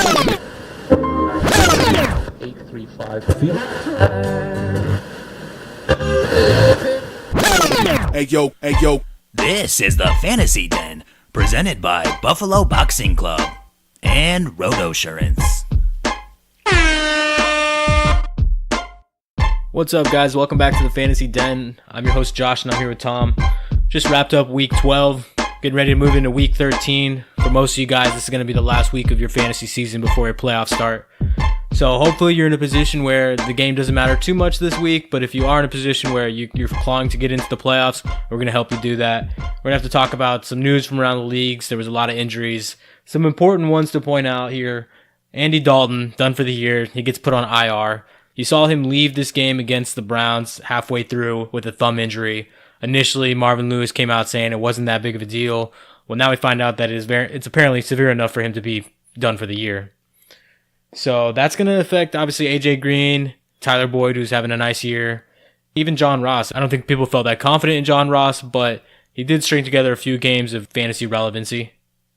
835 feet. Hey yo. This is the Fantasy Den, presented by Buffalo Boxing Club and RotoSurance. What's up, guys? Welcome back to the Fantasy Den. I'm your host, Josh, and I'm here with Tom. Just wrapped up Week 12, getting ready to move into Week 13. For most of you guys, this is going to be the last week of your fantasy season before your playoffs start. So hopefully you're in a position where the game doesn't matter too much this week, but if you are in a position where you're clawing to get into the playoffs, we're going to help you do that. We're going to have to talk about some news from around the leagues. There was a lot of injuries. Some important ones to point out here. Andy Dalton, done for the year. He gets put on IR. You saw him leave this game against the Browns halfway through with a thumb injury. Initially, Marvin Lewis came out saying it wasn't that big of a deal. Well, now we find out that it's apparently severe enough for him to be done for the year. So that's going to affect, obviously, A.J. Green, Tyler Boyd, who's having a nice year, even John Ross. I don't think people felt that confident in John Ross, but he did string together a few games of fantasy relevancy.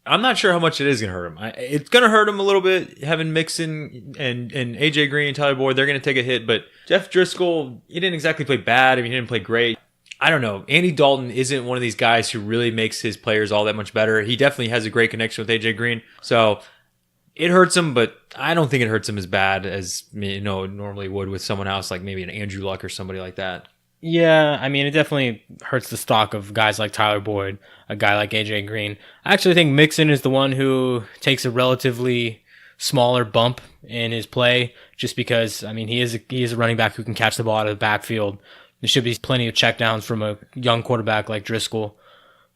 I'm not sure how much it is going to hurt him. It's going to hurt him a little bit, having Mixon and A.J. Green and Tyler Boyd. They're going to take a hit, but Jeff Driscoll, he didn't exactly play bad. I mean, he didn't play great. I don't know. Andy Dalton isn't one of these guys who really makes his players all that much better. He definitely has a great connection with A.J. Green. So it hurts him, but I don't think it hurts him as bad as it normally would with someone else, like maybe an Andrew Luck or somebody like that. Yeah, I mean, it definitely hurts the stock of guys like Tyler Boyd, a guy like A.J. Green. I actually think Mixon is the one who takes a relatively smaller bump in his play, just because, I mean, he is a running back who can catch the ball out of the backfield. There should be plenty of checkdowns from a young quarterback like Driscoll.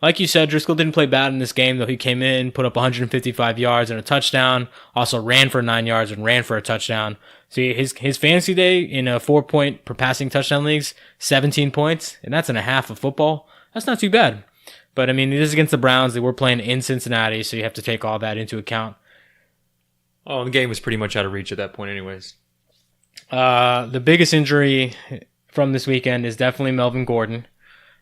Like you said, Driscoll didn't play bad in this game, though. He came in, put up 155 yards and a touchdown, also ran for 9 yards and ran for a touchdown. See, his fantasy day in a 4-point per passing touchdown leagues, 17 points, and that's in a half of football. That's not too bad. But, I mean, it is against the Browns. They were playing in Cincinnati, so you have to take all that into account. Oh, the game was pretty much out of reach at that point anyways. The biggest injury from this weekend is definitely Melvin Gordon.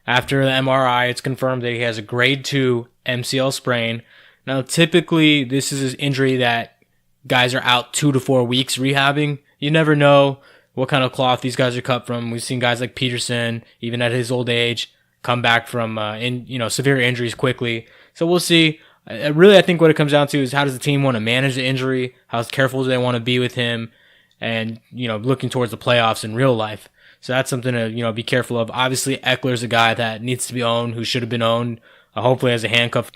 After the MRI, it's confirmed that he has a grade 2 MCL sprain. Now, typically, this is an injury that guys are out 2 to 4 weeks rehabbing. You never know what kind of cloth these guys are cut from. We've seen guys like Peterson, even at his old age, come back from severe injuries quickly. So we'll see. Really, I think what it comes down to is how does the team want to manage the injury? How careful do they want to be with him? And, looking towards the playoffs in real life. So that's something to, be careful of. Obviously, Eckler's a guy that needs to be owned, who should have been owned, hopefully as a handcuff.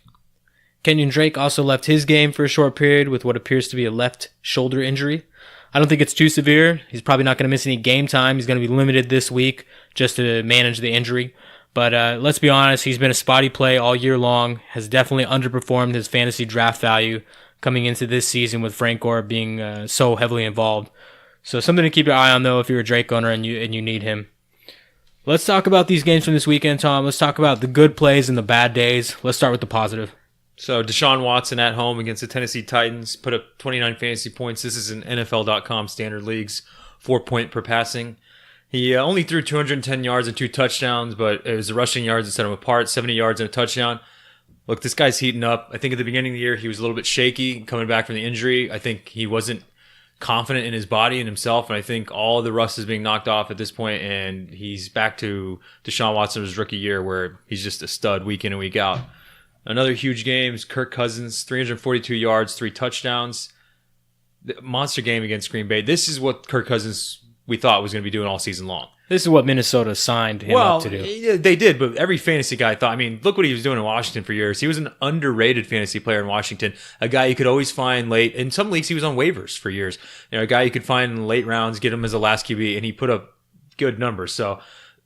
Kenyon Drake also left his game for a short period with what appears to be a left shoulder injury. I don't think it's too severe. He's probably not going to miss any game time. He's going to be limited this week just to manage the injury. But let's be honest, he's been a spotty play all year long, has definitely underperformed his fantasy draft value coming into this season with Frank Gore being so heavily involved. So something to keep your eye on, though, if you're a Drake owner and you need him. Let's talk about these games from this weekend, Tom. Let's talk about the good plays and the bad days. Let's start with the positive. So Deshaun Watson at home against the Tennessee Titans put up 29 fantasy points. This is in NFL.com standard leagues, 4-point per passing. He only threw 210 yards and 2 touchdowns, but it was the rushing yards that set him apart, 70 yards and a touchdown. Look, this guy's heating up. I think at the beginning of the year, he was a little bit shaky coming back from the injury. I think he wasn't confident in his body and himself, and I think all the rust is being knocked off at this point, and he's back to Deshaun Watson's rookie year where he's just a stud week in and week out. Another huge game is Kirk Cousins, 342 yards, 3 touchdowns. The monster game against Green Bay. This is what Kirk Cousins we thought was going to be doing all season long. This is what Minnesota signed him up to do. Well, they did, but every fantasy guy thought, look what he was doing in Washington for years. He was an underrated fantasy player in Washington, a guy you could always find late. In some leagues, he was on waivers for years. A guy you could find in late rounds, get him as a last QB, and he put up good numbers. So,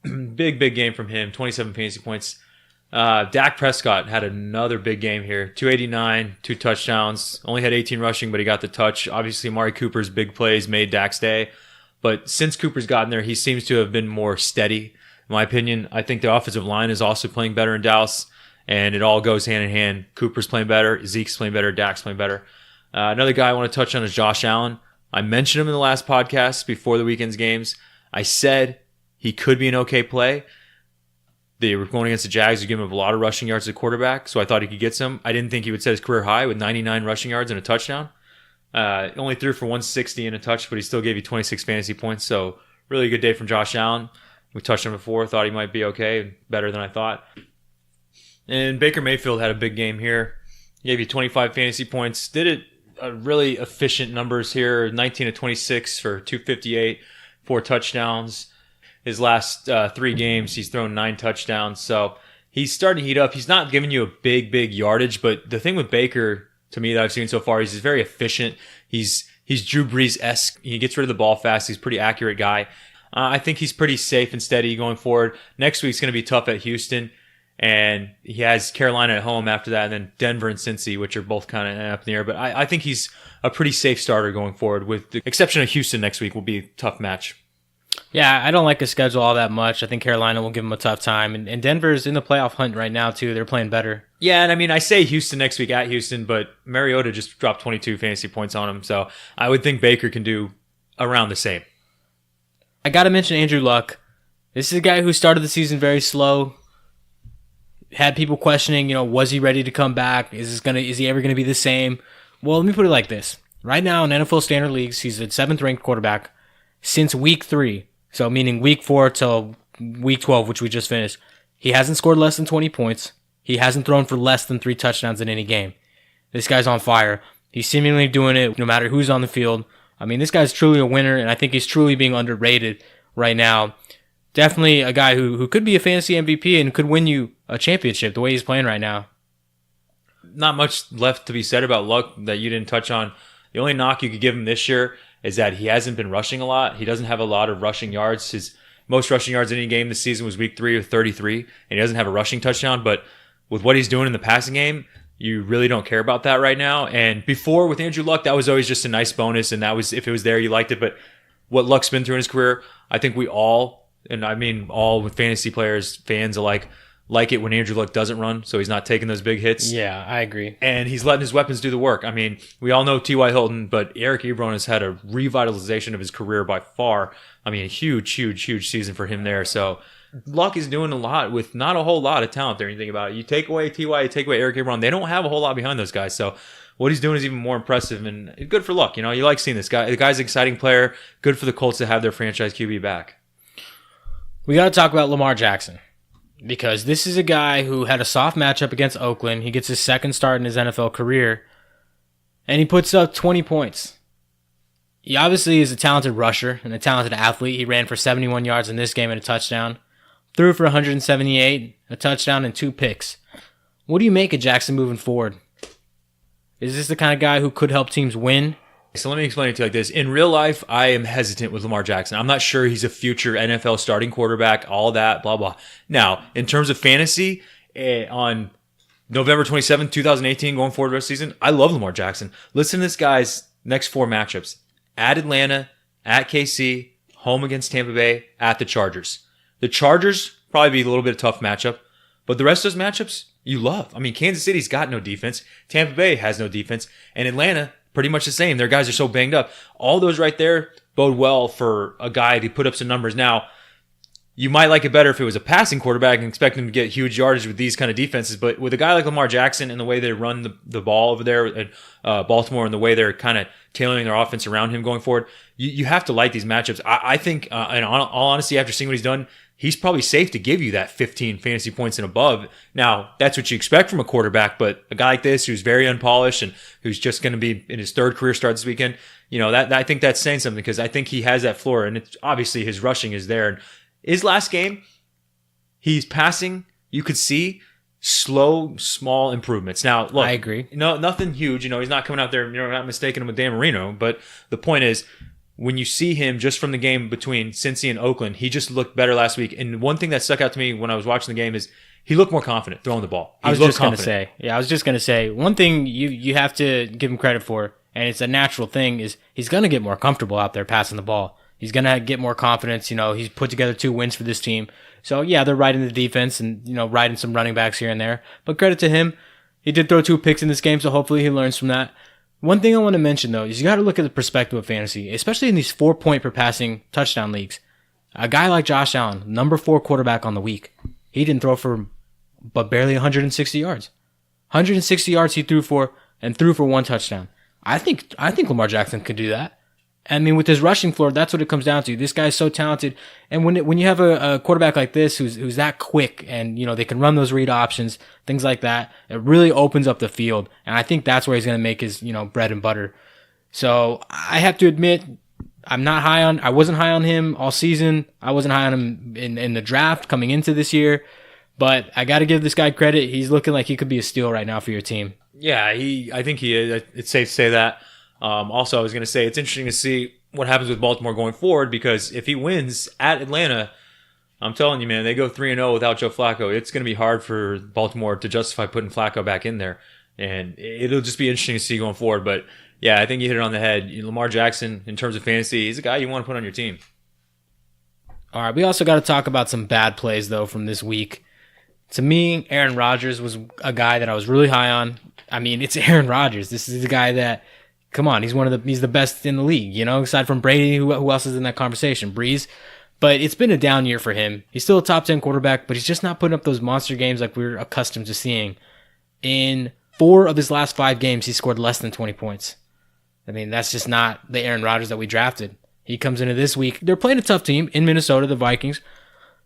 big game from him, 27 fantasy points. Dak Prescott had another big game here, 289, 2 touchdowns, only had 18 rushing, but he got the touch. Obviously, Amari Cooper's big plays made Dak's day. But since Cooper's gotten there, he seems to have been more steady. In my opinion, I think the offensive line is also playing better in Dallas, and it all goes hand in hand. Cooper's playing better, Zeke's playing better, Dak's playing better. Another guy I want to touch on is Josh Allen. I mentioned him in the last podcast before the weekend's games. I said he could be an okay play. They were going against the Jags, who give him a lot of rushing yards as a quarterback, so I thought he could get some. I didn't think he would set his career high with 99 rushing yards and a touchdown. Only threw for 160 and a touch, but he still gave you 26 fantasy points. So really good day from Josh Allen. We touched him before. Thought he might be okay, better than I thought. And Baker Mayfield had a big game here. He gave you 25 fantasy points. Did it really efficient numbers here. 19 to 26 for 258, 4 touchdowns. His last 3 games, he's thrown 9 touchdowns. So he's starting to heat up. He's not giving you a big yardage, but the thing with Baker, to me, that I've seen so far, he's very efficient. He's Drew Brees-esque. He gets rid of the ball fast. He's a pretty accurate guy. I think he's pretty safe and steady going forward. Next week's going to be tough at Houston, and he has Carolina at home after that, and then Denver and Cincy, which are both kind of up in the air. But I think he's a pretty safe starter going forward, with the exception of Houston next week will be a tough match. Yeah, I don't like his schedule all that much. I think Carolina will give him a tough time. And Denver's in the playoff hunt right now, too. They're playing better. Yeah, and I mean, I say Houston next week at Houston, but Mariota just dropped 22 fantasy points on him. So I would think Baker can do around the same. I got to mention Andrew Luck. This is a guy who started the season very slow. Had people questioning, was he ready to come back? Is he ever going to be the same? Well, let me put it like this. Right now in NFL standard leagues, he's the 7th ranked quarterback since week 3. So meaning week 4 till week 12, which we just finished. He hasn't scored less than 20 points. He hasn't thrown for less than 3 touchdowns in any game. This guy's on fire. He's seemingly doing it no matter who's on the field. I mean, this guy's truly a winner, and I think he's truly being underrated right now. Definitely a guy who could be a fantasy MVP and could win you a championship the way he's playing right now. Not much left to be said about Luck that you didn't touch on. The only knock you could give him this year is that he hasn't been rushing a lot. He doesn't have a lot of rushing yards. His most rushing yards in any game this season was week 3 with 33, and he doesn't have a rushing touchdown. But with what he's doing in the passing game, you really don't care about that right now. And before, with Andrew Luck, that was always just a nice bonus, and that was, if it was there, you liked it. But what Luck's been through in his career, I think we all, and I mean all with fantasy players, fans alike, like it when Andrew Luck doesn't run, so he's not taking those big hits. Yeah, I agree. And he's letting his weapons do the work. I mean, we all know T.Y. Hilton, but Eric Ebron has had a revitalization of his career by far. I mean, a huge season for him there. So Luck is doing a lot with not a whole lot of talent there. You think about it. You take away T.Y., you take away Eric Ebron. They don't have a whole lot behind those guys. So what he's doing is even more impressive, and good for Luck. You like seeing this guy. The guy's an exciting player. Good for the Colts to have their franchise QB back. We got to talk about Lamar Jackson, because this is a guy who had a soft matchup against Oakland. He gets his 2nd start in his NFL career, and he puts up 20 points. He obviously is a talented rusher and a talented athlete. He ran for 71 yards in this game and a touchdown. Threw for 178, a touchdown, and 2 picks. What do you make of Jackson moving forward? Is this the kind of guy who could help teams win? So let me explain it to you like this. In real life, I am hesitant with Lamar Jackson. I'm not sure he's a future NFL starting quarterback, all that, blah, blah. Now, in terms of fantasy, on November 27th, 2018, going forward the rest of the season, I love Lamar Jackson. Listen to this guy's next 4 matchups. At Atlanta, at KC, home against Tampa Bay, at the Chargers. The Chargers probably be a little bit of a tough matchup, but the rest of those matchups, you love. I mean, Kansas City's got no defense. Tampa Bay has no defense. And Atlanta, pretty much the same. Their guys are so banged up. All those right there bode well for a guy to put up some numbers. Now, you might like it better if it was a passing quarterback and expect him to get huge yardage with these kind of defenses. But with a guy like Lamar Jackson and the way they run the ball over there at Baltimore and the way they're kind of tailoring their offense around him going forward, you have to like these matchups. I think, in all honesty, after seeing what he's done, he's probably safe to give you that 15 fantasy points and above. Now, that's what you expect from a quarterback, but a guy like this who's very unpolished and who's just going to be in his 3rd career start this weekend, that I think that's saying something, because I think he has that floor, and it's obviously his rushing is there. And his last game, he's passing, you could see slow, small improvements. Now, look, I agree. No, nothing huge. He's not coming out there, not mistaking him with Dan Marino, but the point is, when you see him just from the game between Cincy and Oakland, he just looked better last week. And one thing that stuck out to me when I was watching the game is he looked more confident throwing the ball. I was just going to say, one thing you have to give him credit for, and it's a natural thing, is he's going to get more comfortable out there passing the ball. He's going to get more confidence. He's put together 2 wins for this team. So, yeah, they're riding the defense and, riding some running backs here and there. But credit to him. He did throw 2 picks in this game, so hopefully he learns from that. One thing I want to mention, though, is you got to look at the perspective of fantasy, especially in these 4-point per passing touchdown leagues. A guy like Josh Allen, number 4 quarterback on the week, he didn't throw for but barely 160 yards. 160 yards he threw for, and threw for 1 touchdown. I think Lamar Jackson could do that. I mean, with his rushing floor, that's what it comes down to. This guy's so talented, and when you have a quarterback like this who's that quick, and they can run those read options, things like that, it really opens up the field, and I think that's where he's going to make his bread and butter. So I have to admit, I wasn't high on him all season. I wasn't high on him in the draft coming into this year, but I got to give this guy credit. He's looking like he could be a steal right now for your team. Yeah, I think he is. It's safe to say that. Also, I was going to say it's interesting to see what happens with Baltimore going forward, because if he wins at Atlanta, I'm telling you, man, they go 3-0 without Joe Flacco. It's going to be hard for Baltimore to justify putting Flacco back in there, and it'll just be interesting to see going forward. But yeah, I think you hit it on the head. Lamar Jackson, in terms of fantasy, he's a guy you want to put on your team. All right, we also got to talk about some bad plays though from this week. To me, Aaron Rodgers was a guy that I was really high on. I mean, it's Aaron Rodgers. This is the guy that, come on, he's the best in the league, aside from Brady. Who else is in that conversation? Breeze. But it's been a down year for him. He's still a top 10 quarterback, but he's just not putting up those monster games like we're accustomed to seeing. In 4 of his last 5 games, he scored less than 20 points. I mean, that's just not the Aaron Rodgers that we drafted. He comes into this week. They're playing a tough team in Minnesota, the Vikings.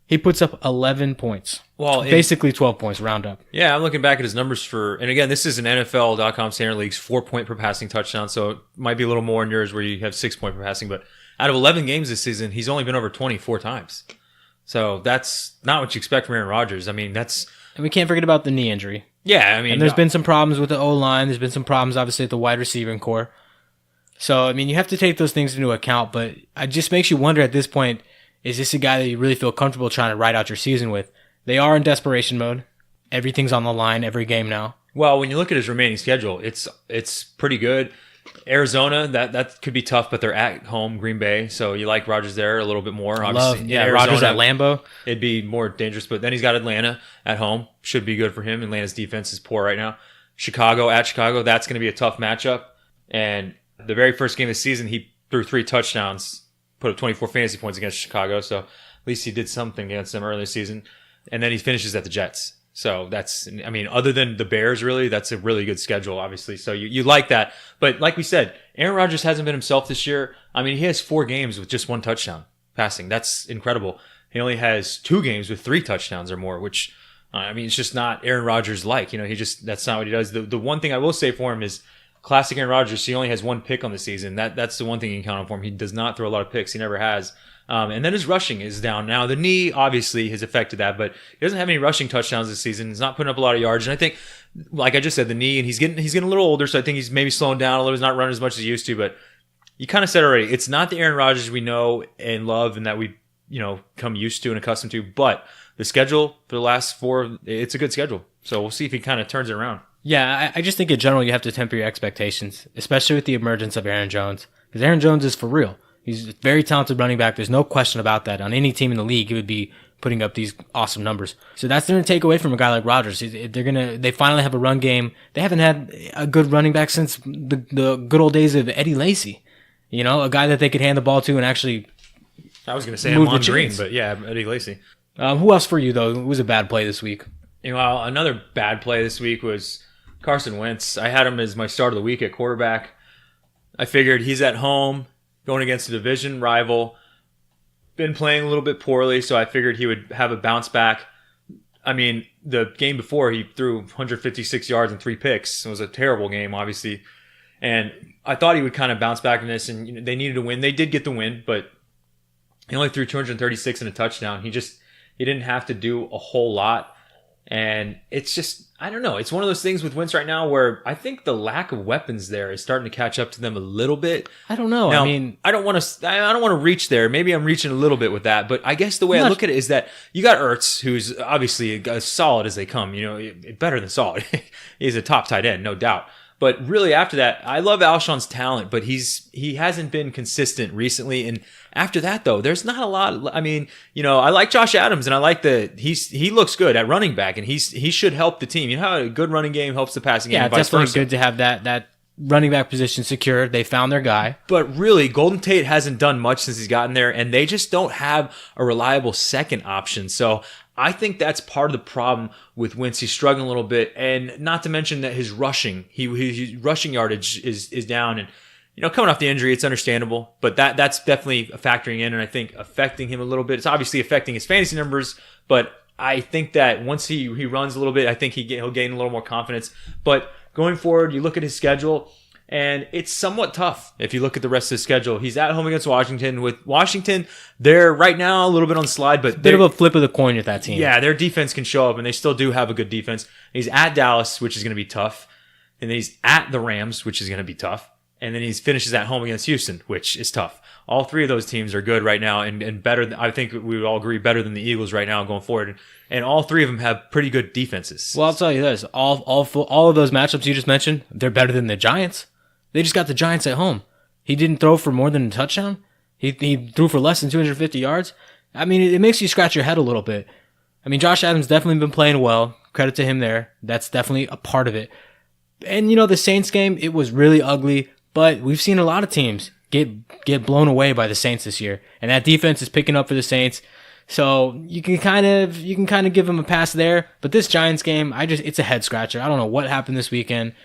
He puts up 11 points. Well, basically 12 points, round up. Yeah, I'm looking back at his numbers and again, this is an NFL.com standard league's 4-point per passing touchdown, so it might be a little more in yours where you have 6-point per passing, but out of 11 games this season, he's only been over 24 times. So that's not what you expect from Aaron Rodgers. I mean, And we can't forget about the knee injury. Yeah, I mean... And there's been some problems with the O-line. There's been some problems, obviously, at the wide receiving core. So, I mean, you have to take those things into account, but it just makes you wonder at this point, is this a guy that you really feel comfortable trying to ride out your season with? They are in desperation mode. Everything's on the line every game now. Well, when you look at his remaining schedule, it's pretty good. Arizona, that could be tough, but they're at home, Green Bay, so you like Rodgers there a little bit more. Obviously, Rodgers at Lambeau. It'd be more dangerous, but then he's got Atlanta at home. Should be good for him. Atlanta's defense is poor right now. Chicago, that's going to be a tough matchup. And the very first game of the season, he threw 3 touchdowns, put up 24 fantasy points against Chicago, so at least he did something against them early in the season. And then he finishes at the Jets. So other than the Bears, really, that's a really good schedule, obviously. So you like that. But like we said, Aaron Rodgers hasn't been himself this year. I mean, he has 4 games with just 1 touchdown passing. That's incredible. He only has 2 games with 3 touchdowns or more, which, it's just not Aaron Rodgers like. That's not what he does. The one thing I will say for him is classic Aaron Rodgers. He only has 1 pick on the season. That's the one thing you can count on for him. He does not throw a lot of picks. He never has. And then his rushing is down. Now, the knee obviously has affected that, but he doesn't have any rushing touchdowns this season. He's not putting up a lot of yards. And I think, like I just said, the knee, and he's getting a little older, so I think he's maybe slowing down a little. He's not running as much as he used to, but you kind of said already, it's not the Aaron Rodgers we know and love and that we, come used to and accustomed to, but the schedule for the last 4, it's a good schedule. So we'll see if he kind of turns it around. Yeah, I just think in general you have to temper your expectations, especially with the emergence of Aaron Jones, because Aaron Jones is for real. He's a very talented running back. There's no question about that. On any team in the league, he would be putting up these awesome numbers. So that's going to take away from a guy like Rodgers. They finally have a run game. They haven't had a good running back since the good old days of Eddie Lacy. A guy that they could hand the ball to and actually. I was going to say Amon Green, but yeah, Eddie Lacy. Who else for you though? Who was a bad play this week? Another bad play this week was Carson Wentz. I had him as my start of the week at quarterback. I figured he's at home, going against a division rival, been playing a little bit poorly, so I figured he would have a bounce back. The game before, he threw 156 yards and 3 picks. It was a terrible game, obviously. And I thought he would kind of bounce back in this, and they needed to win. They did get the win, but he only threw 236 and a touchdown. He didn't have to do a whole lot. And it's just, I don't know. It's one of those things with Wentz right now where I think the lack of weapons there is starting to catch up to them a little bit. I don't know. Now, I don't want to reach there. Maybe I'm reaching a little bit with that, but I guess the way I look at it is that you got Ertz, who's obviously as solid as they come. Better than solid. He's a top tight end, no doubt. But really, after that, I love Alshon's talent, but he hasn't been consistent recently. And after that, though, there's not a lot. I like Josh Adams, and I like he looks good at running back, and he should help the team. You know how a good running game helps the passing game. Yeah, it's definitely good to have that running back position secure. They found their guy. But really, Golden Tate hasn't done much since he's gotten there, and they just don't have a reliable second option. So I think that's part of the problem with Wentz. He's struggling a little bit, and not to mention that his rushing, his rushing yardage is down. And coming off the injury, it's understandable, but that's definitely factoring in, and I think affecting him a little bit. It's obviously affecting his fantasy numbers, but I think that once he runs a little bit, I think he'll gain a little more confidence. But going forward, you look at his schedule, and it's somewhat tough. If you look at the rest of his schedule, he's at home against Washington. With Washington, they're right now a little bit on the slide, but bit of a flip of the coin with that team. Yeah, their defense can show up, and they still do have a good defense. He's at Dallas, which is going to be tough, and then he's at the Rams, which is going to be tough, and then he finishes at home against Houston, which is tough. All three of those teams are good right now, and better. I think we would all agree better than the Eagles right now going forward. And all three of them have pretty good defenses. Well, I'll tell you this: all of those matchups you just mentioned, they're better than the Giants. They just got the Giants at home. He didn't throw for more than a touchdown. He threw for less than 250 yards. I mean, it makes you scratch your head a little bit. I mean, Josh Adams definitely been playing well. Credit to him there. That's definitely a part of it. And the Saints game, it was really ugly, but we've seen a lot of teams get blown away by the Saints this year, and that defense is picking up for the Saints. So you can kind of give them a pass there. But this Giants game, it's a head scratcher. I don't know what happened this weekend.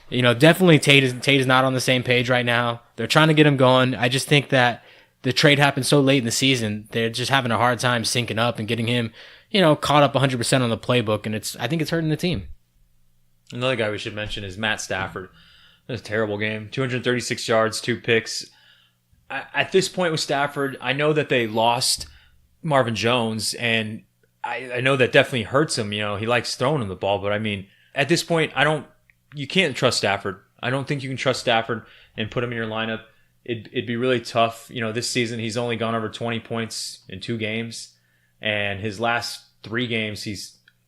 Definitely Tate is not on the same page right now. They're trying to get him going. I just think that the trade happened so late in the season. They're just having a hard time syncing up and getting him, caught up 100% on the playbook, and I think it's hurting the team. Another guy we should mention is Matt Stafford. It was a terrible game. 236 yards, 2 picks. At this point with Stafford, I know that they lost Marvin Jones, and I know that definitely hurts him. He likes throwing him the ball, but I mean, at this point, you can't trust Stafford. I don't think you can trust Stafford and put him in your lineup. It'd be really tough. This season, he's only gone over 20 points in 2 games, and his last 3 games,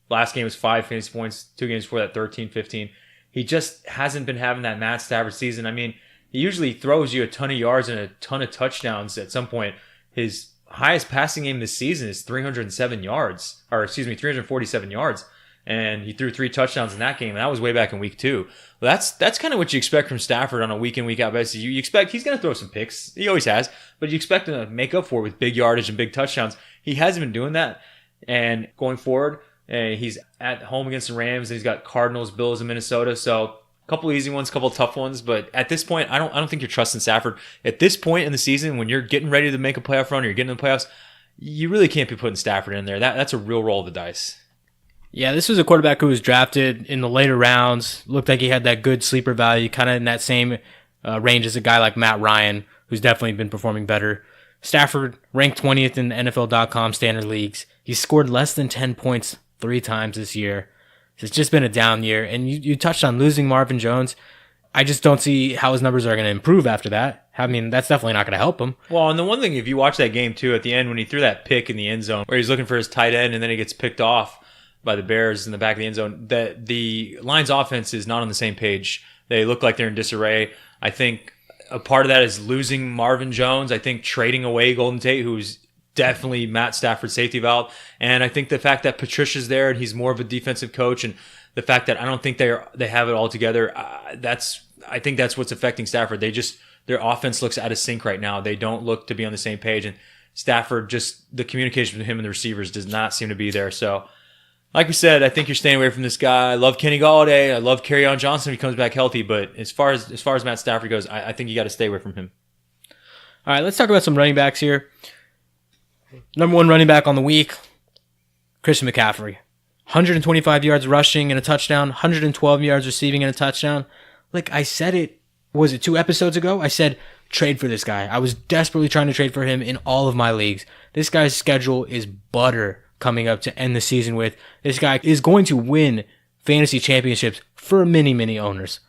last game was 5 fantasy points, 2 games before that 13, 15. He just hasn't been having that Matt Stafford season. I mean, he usually throws you a ton of yards and a ton of touchdowns at some point. His highest passing game this season is 347 yards. And he threw 3 touchdowns in that game. And that was way back in week 2. Well, that's kind of what you expect from Stafford on a week in, week out basis. You expect he's going to throw some picks. He always has. But you expect him to make up for it with big yardage and big touchdowns. He hasn't been doing that. And going forward, he's at home against the Rams. And he's got Cardinals, Bills, and Minnesota. So a couple easy ones, a couple tough ones. But at this point, I don't think you're trusting Stafford. At this point in the season, when you're getting ready to make a playoff run or you're getting in the playoffs, you really can't be putting Stafford in there. That's a real roll of the dice. Yeah, this was a quarterback who was drafted in the later rounds. Looked like he had that good sleeper value, kind of in that same range as a guy like Matt Ryan, who's definitely been performing better. Stafford ranked 20th in the NFL.com standard leagues. He's scored less than 10 points 3 times this year. It's just been a down year. And you touched on losing Marvin Jones. I just don't see how his numbers are going to improve after that. I mean, that's definitely not going to help him. Well, and the one thing, if you watch that game too, at the end when he threw that pick in the end zone, where he's looking for his tight end and then he gets picked off by the Bears in the back of the end zone, that the Lions offense is not on the same page. They look like they're in disarray. I think a part of that is losing Marvin Jones. I think trading away Golden Tate, who's definitely Matt Stafford's safety valve. And I think the fact that Patricia's there and he's more of a defensive coach, and the fact that I don't think they have it all together, I think that's what's affecting Stafford. Their offense looks out of sync right now. They don't look to be on the same page, and Stafford, just the communication with him and the receivers does not seem to be there. So, like we said, I think you're staying away from this guy. I love Kenny Galladay. I love Kerryon Johnson if he comes back healthy. But as far as Matt Stafford goes, I think you got to stay away from him. All right, let's talk about some running backs here. Number 1 running back on the week, Christian McCaffrey. 125 yards rushing and a touchdown, 112 yards receiving and a touchdown. Like I said it, was it 2 episodes ago? I said, trade for this guy. I was desperately trying to trade for him in all of my leagues. This guy's schedule is butter coming up to end the season with. This guy is going to win fantasy championships for many, many owners.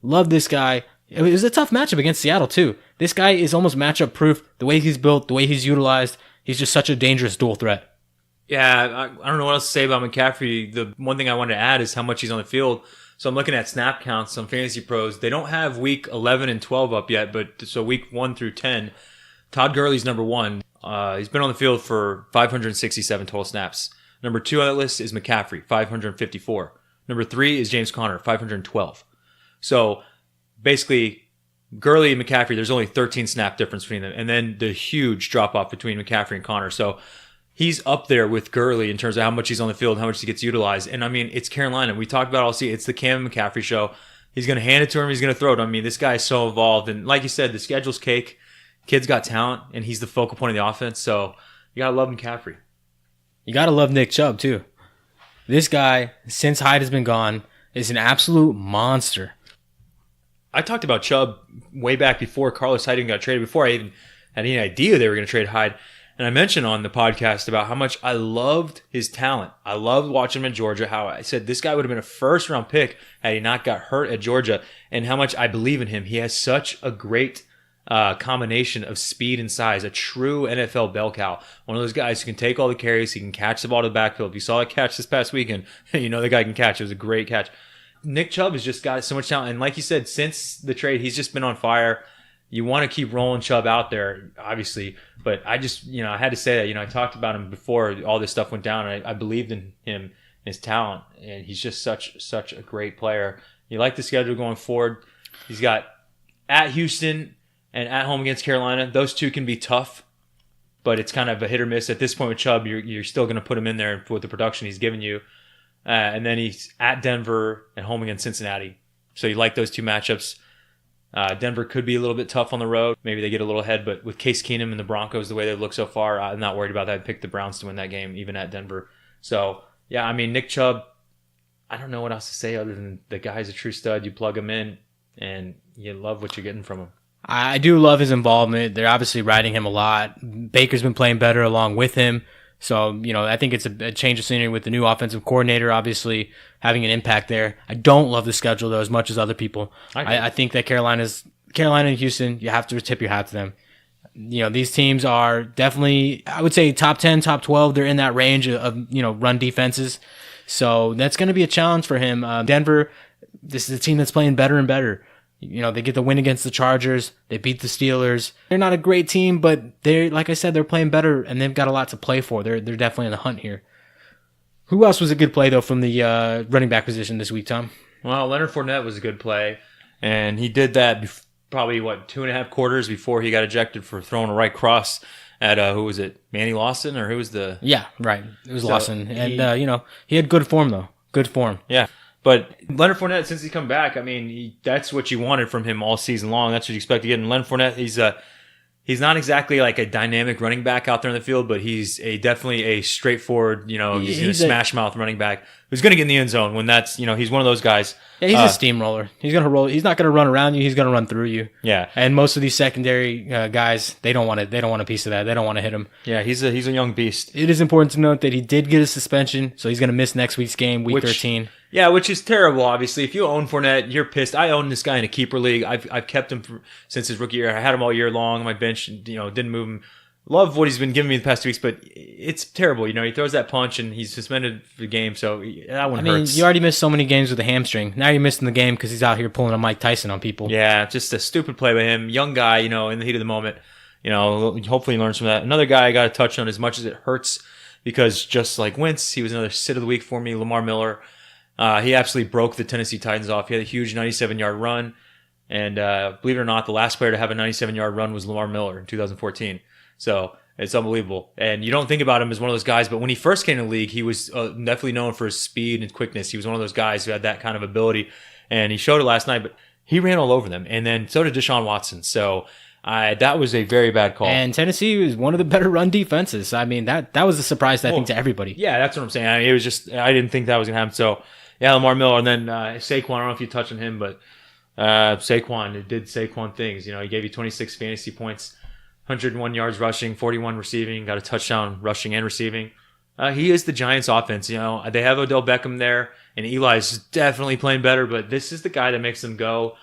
Love this guy. It was a tough matchup against Seattle, too. This guy is almost matchup proof. The way he's built, the way he's utilized, he's just such a dangerous dual threat. Yeah, I don't know what else to say about McCaffrey. The one thing I wanted to add is how much he's on the field. So I'm looking at snap counts on Fantasy Pros. They don't have week 11 and 12 up yet, but so week 1 through 10, Todd Gurley's number 1. He's been on the field for 567 total snaps. Number 2 on that list is McCaffrey, 554. Number 3 is James Conner, 512. So basically, Gurley and McCaffrey, there's only 13 snap difference between them. And then the huge drop-off between McCaffrey and Conner. So he's up there with Gurley in terms of how much he's on the field, how much he gets utilized. And I mean, it's Carolina. We talked about all season. It's the Cam McCaffrey show. He's going to hand it to him. He's going to throw it. I mean, this guy is so involved. And like you said, the schedule's cake. Kid's got talent, and he's the focal point of the offense. So you got to love McCaffrey. You got to love Nick Chubb, too. This guy, since Hyde has been gone, is an absolute monster. I talked about Chubb way back before Carlos Hyde even got traded, before I even had any idea they were going to trade Hyde. And I mentioned on the podcast about how much I loved his talent. I loved watching him in Georgia, how I said this guy would have been a first-round pick had he not got hurt at Georgia, and how much I believe in him. He has such a great combination of speed and size, a true NFL bell cow. One of those guys who can take all the carries, he can catch the ball to the backfield. If you saw that catch this past weekend, you know the guy can catch. It was a great catch. Nick Chubb has just got so much talent. And like you said, since the trade, he's just been on fire. You want to keep rolling Chubb out there, obviously. But I just, I had to say that. I talked about him before all this stuff went down. And I believed in him, his talent. And he's just such a great player. You like the schedule going forward. He's got at Houston and at home against Carolina. Those two can be tough, but it's kind of a hit or miss. At this point with Chubb, you're still going to put him in there with the production he's given you. And then he's at Denver and home against Cincinnati. So you like those two matchups. Denver could be a little bit tough on the road. Maybe they get a little ahead, but with Case Keenum and the Broncos, the way they look so far, I'm not worried about that. I'd pick the Browns to win that game, even at Denver. So, yeah, I mean, Nick Chubb, I don't know what else to say other than the guy's a true stud. You plug him in, and you love what you're getting from him. I do love his involvement. They're obviously riding him a lot. Baker's been playing better along with him. So, I think it's a change of scenery with the new offensive coordinator, obviously having an impact there. I don't love the schedule, though, as much as other people. I think that Carolina and Houston, you have to tip your hat to them. These teams are definitely, I would say, top 10, top 12. They're in that range of run defenses. So that's going to be a challenge for him. Denver, this is a team that's playing better and better. They get the win against the Chargers. They beat the Steelers. They're not a great team, but they're, like I said, they're playing better, and they've got a lot to play for. They're definitely in the hunt here. Who else was a good play, though, from the running back position this week, Tom? Well, Leonard Fournette was a good play, and he did that probably, 2.5 quarters before he got ejected for throwing a right cross at, who was it, Manny Lawson, or who was the... Yeah, right. It was Lawson. And, he had good form, though. Good form. Yeah. But Leonard Fournette, since he's come back, I mean, that's what you wanted from him all season long. That's what you expect to get. And Leonard Fournette, he's not exactly like a dynamic running back out there in the field, but he's definitely a straightforward, he's going to smash mouth running back who's going to get in the end zone when that's, he's one of those guys. Yeah, he's a steamroller. He's going to roll. He's not going to run around you. He's going to run through you. Yeah. And most of these secondary guys, they don't want a piece of that. They don't want to hit him. Yeah, he's a young beast. It is important to note that he did get a suspension, so he's going to miss next week's game, week 13. Yeah, which is terrible, obviously. If you own Fournette, you're pissed. I own this guy in a keeper league. I've kept him since his rookie year. I had him all year long on my bench, and, didn't move him. Love what he's been giving me the past 2 weeks, but it's terrible. He throws that punch, and he's suspended for the game, so that one hurts. You already missed so many games with a hamstring. Now you're missing the game because he's out here pulling a Mike Tyson on people. Yeah, just a stupid play by him. Young guy, in the heat of the moment. Hopefully he learns from that. Another guy I got to touch on as much as it hurts, because just like Wentz, he was another sit of the week for me, Lamar Miller. He absolutely broke the Tennessee Titans off. He had a huge 97-yard run. And believe it or not, the last player to have a 97-yard run was Lamar Miller in 2014. So it's unbelievable. And you don't think about him as one of those guys, but when he first came to the league, he was definitely known for his speed and quickness. He was one of those guys who had that kind of ability. And he showed it last night, but he ran all over them. And then so did Deshaun Watson. So that was a very bad call. And Tennessee was one of the better run defenses. I mean, that was a surprise, I think, to everybody. Yeah, that's what I'm saying. It was just, I didn't think that was going to happen. So, yeah, Lamar Miller. And then Saquon, I don't know if you touched on him, but Saquon did Saquon things. He gave you 26 fantasy points, 101 yards rushing, 41 receiving, got a touchdown rushing and receiving. He is the Giants offense. They have Odell Beckham there, and Eli's definitely playing better, but this is the guy that makes them go.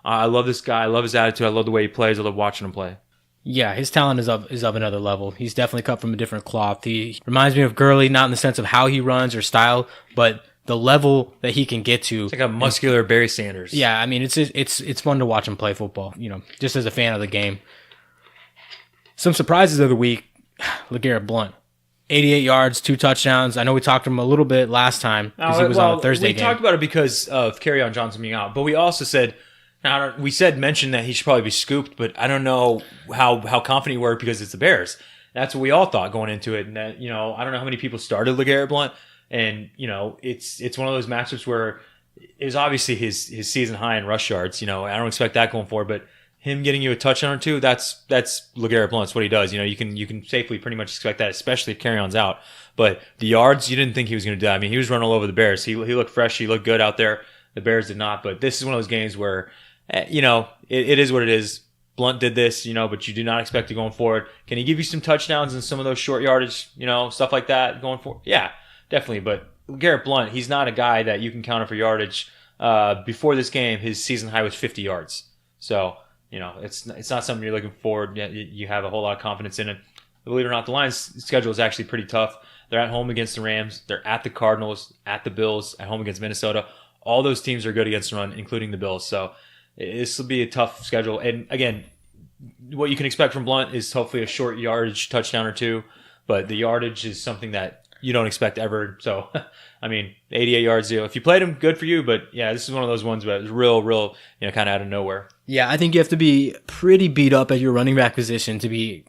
I love this guy. I love his attitude. I love the way he plays. I love watching him play. Yeah, his talent is of another level. He's definitely cut from a different cloth. He reminds me of Gurley, not in the sense of how he runs or style, but the level that he can get to. It's like a muscular Barry Sanders. Yeah, I mean, it's fun to watch him play football, just as a fan of the game. Some surprises of the week, LeGarrette Blount. 88 yards, 2 touchdowns. I know we talked to him a little bit last time because he was on a Thursday game. We talked about it because of Kerryon Johnson being out, but we also said, mentioned that he should probably be scooped, but I don't know how confident you were because it's the Bears. That's what we all thought going into it. And that, I don't know how many people started LeGarrette Blount. And, it's one of those matchups where it was obviously his season high in rush yards. I don't expect that going forward, but him getting you a touchdown or two, that's LeGarrette Blount. That's what he does. You can safely pretty much expect that, especially if Carryon's out. But the yards, you didn't think he was going to do that. I mean, he was running all over the Bears. He looked fresh. He looked good out there. The Bears did not. But this is one of those games where, it is what it is. Blount did this, but you do not expect it going forward. Can he give you some touchdowns and some of those short yardage, stuff like that going forward? Yeah, definitely. But Garrett Blount, he's not a guy that you can count on for yardage. Before this game, his season high was 50 yards. So, it's not something you're looking forward. You have a whole lot of confidence in it. Believe it or not, the Lions' schedule is actually pretty tough. They're at home against the Rams. They're at the Cardinals, at the Bills, at home against Minnesota. All those teams are good against the run, including the Bills. So this will be a tough schedule. And again, what you can expect from Blount is hopefully a short yardage touchdown or two. But the yardage is something that you don't expect ever. So, 88 yards, if you played him, good for you. But yeah, this is one of those ones where it was real, kind of out of nowhere. Yeah, I think you have to be pretty beat up at your running back position to be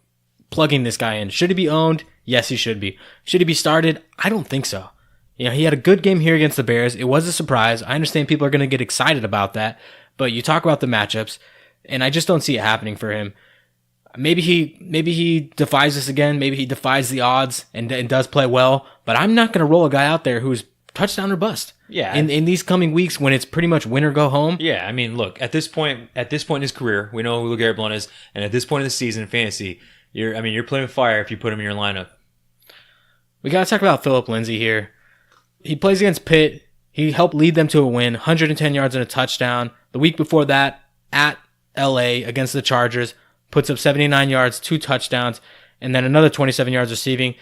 plugging this guy in. Should he be owned? Yes, he should be. Should he be started? I don't think so. He had a good game here against the Bears. It was a surprise. I understand people are going to get excited about that, but you talk about the matchups, and I just don't see it happening for him. Maybe he defies this again. Maybe he defies the odds and does play well, but I'm not going to roll a guy out there who's touchdown or bust. Yeah. In these coming weeks when it's pretty much win or go home. Yeah, look, at this point in his career, we know who LeGarrette Blount is, and at this point in the season in fantasy, you're playing with fire if you put him in your lineup. We got to talk about Phillip Lindsay here. He plays against Pitt. He helped lead them to a win, 110 yards and a touchdown. The week before that, at LA against the Chargers, puts up 79 yards, 2 touchdowns, and then another 27 yards receiving.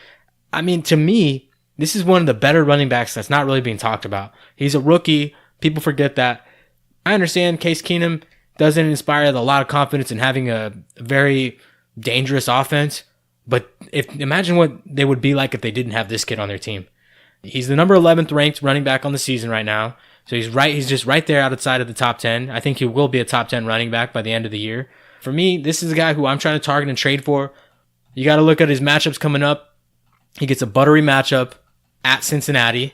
To me, this is one of the better running backs that's not really being talked about. He's a rookie. People forget that. I understand Case Keenum doesn't inspire a lot of confidence in having a very dangerous offense, but imagine what they would be like if they didn't have this kid on their team. He's the number 11th ranked running back on the season right now. So he's just right there outside of the top 10. I think he will be a top 10 running back by the end of the year. For me, this is a guy who I'm trying to target and trade for. You got to look at his matchups coming up. He gets a buttery matchup at Cincinnati.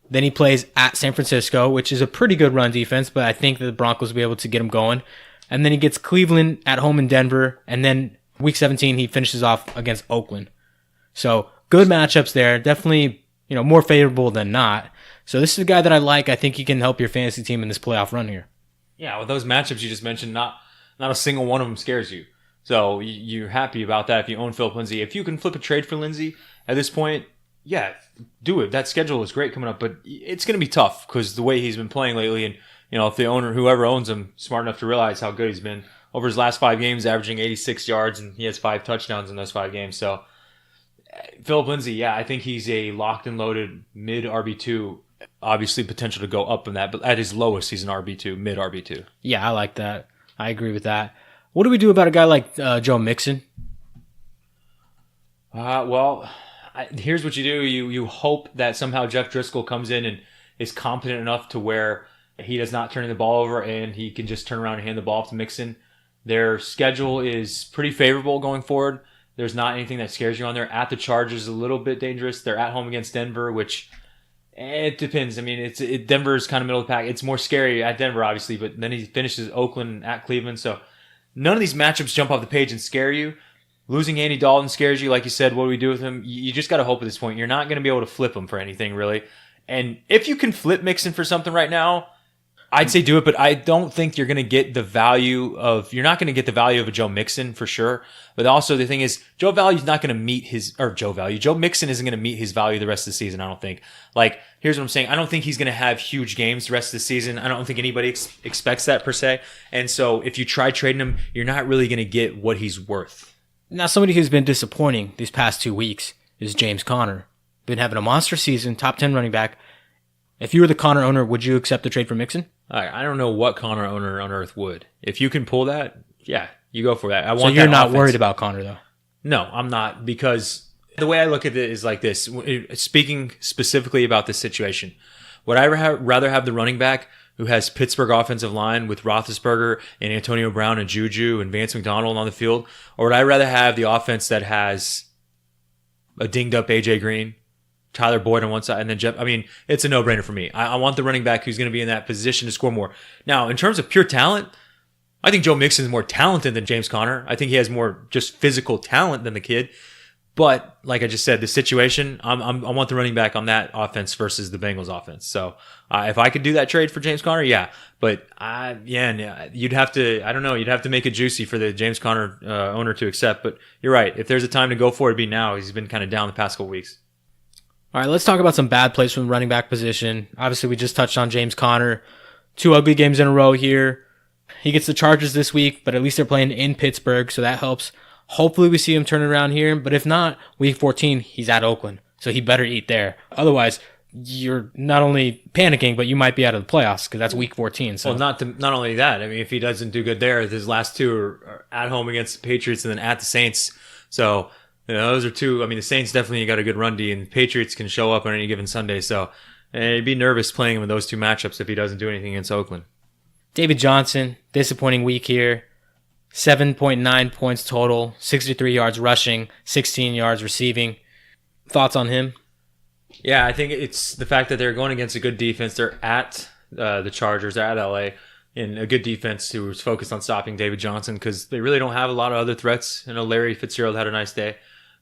Then he plays at San Francisco, which is a pretty good run defense, but I think that the Broncos will be able to get him going. And then he gets Cleveland at home in Denver. And then week 17, he finishes off against Oakland. So good matchups there. Definitely, more favorable than not. So this is a guy that I like. I think he can help your fantasy team in this playoff run here. Yeah, with those matchups you just mentioned, not a single one of them scares you. So you're happy about that if you own Phillip Lindsay. If you can flip a trade for Lindsay at this point, yeah, do it. That schedule is great coming up, but it's going to be tough because the way he's been playing lately, and if the owner, whoever owns him, smart enough to realize how good he's been over his last 5 games, averaging 86 yards, and he has 5 touchdowns in those 5 games. So Phillip Lindsay, yeah, I think he's a locked and loaded mid RB2. Obviously, potential to go up in that, but at his lowest, he's an RB2, mid RB2. Yeah, I like that. I agree with that. What do we do about a guy like Joe Mixon? Here's what you do. You hope that somehow Jeff Driscoll comes in and is competent enough to where he does not turn the ball over and he can just turn around and hand the ball off to Mixon. Their schedule is pretty favorable going forward. There's not anything that scares you on there. At the Chargers, a little bit dangerous. They're at home against Denver, which it depends. Denver is kind of middle of the pack. It's more scary at Denver, obviously, but then he finishes Oakland at Cleveland. So none of these matchups jump off the page and scare you. Losing Andy Dalton scares you. Like you said, what do we do with him? You just got to hope at this point. You're not going to be able to flip him for anything, really. And if you can flip Mixon for something right now, I'd say do it, but I don't think you're going to get the value of, you're not going to get the value of a Joe Mixon for sure. But also the thing is, Joe Mixon isn't going to meet his value the rest of the season, I don't think. Like, here's what I'm saying. I don't think he's going to have huge games the rest of the season. I don't think anybody expects that per se. And so if you try trading him, you're not really going to get what he's worth. Now, somebody who's been disappointing these past 2 weeks is James Conner. Been having a monster season, top 10 running back. If you were the Conner owner, would you accept the trade for Mixon? I don't know what Conner owner on earth would. If you can pull that, yeah, you go for that. So you're not worried about Conner, though? No, I'm not, because the way I look at it is like this. Speaking specifically about this situation, would I rather have the running back who has Pittsburgh offensive line with Roethlisberger and Antonio Brown and Juju and Vance McDonald on the field, or would I rather have the offense that has a dinged up AJ Green, Tyler Boyd on one side, and then Jeff. I mean, it's a no-brainer for me. I want the running back who's going to be in that position to score more. Now, in terms of pure talent, I think Joe Mixon is more talented than James Conner. I think he has more just physical talent than the kid. But like I just said, the situation, I want the running back on that offense versus the Bengals offense. So if I could do that trade for James Conner, yeah. But you'd have to, I don't know, you'd have to make it juicy for the James Conner owner to accept. But you're right. If there's a time to go for it, it'd be now. He's been kind of down the past couple weeks. All right, let's talk about some bad plays from the running back position. Obviously, we just touched on James Conner. 2 ugly games in a row here. He gets the Chargers this week, but at least they're playing in Pittsburgh, so that helps. Hopefully we see him turn it around here, but if not, week 14, he's at Oakland, so he better eat there. Otherwise, you're not only panicking, but you might be out of the playoffs because that's week 14. So. Well, not only that. I mean, if he doesn't do good there, his last 2 are at home against the Patriots and then at the Saints. So, those are 2. I mean, the Saints definitely got a good run D, and the Patriots can show up on any given Sunday. So, you'd be nervous playing him in those 2 matchups if he doesn't do anything against Oakland. David Johnson, disappointing week here. 7.9 points total, 63 yards rushing, 16 yards receiving. Thoughts on him? Yeah, I think it's the fact that they're going against a good defense. They're at the Chargers, they're at LA, and a good defense who was focused on stopping David Johnson because they really don't have a lot of other threats. I know Larry Fitzgerald had a nice day,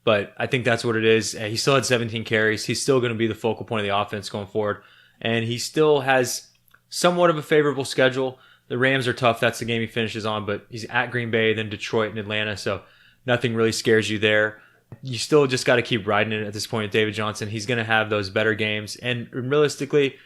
but I think that's what it is. He still had 17 carries. He's still going to be the focal point of the offense going forward, and he still has somewhat of a favorable schedule. The Rams are tough. That's the game he finishes on, but he's at Green Bay, then Detroit and Atlanta, so nothing really scares you there. You still just got to keep riding it at this point with David Johnson. He's going to have those better games, and realistically,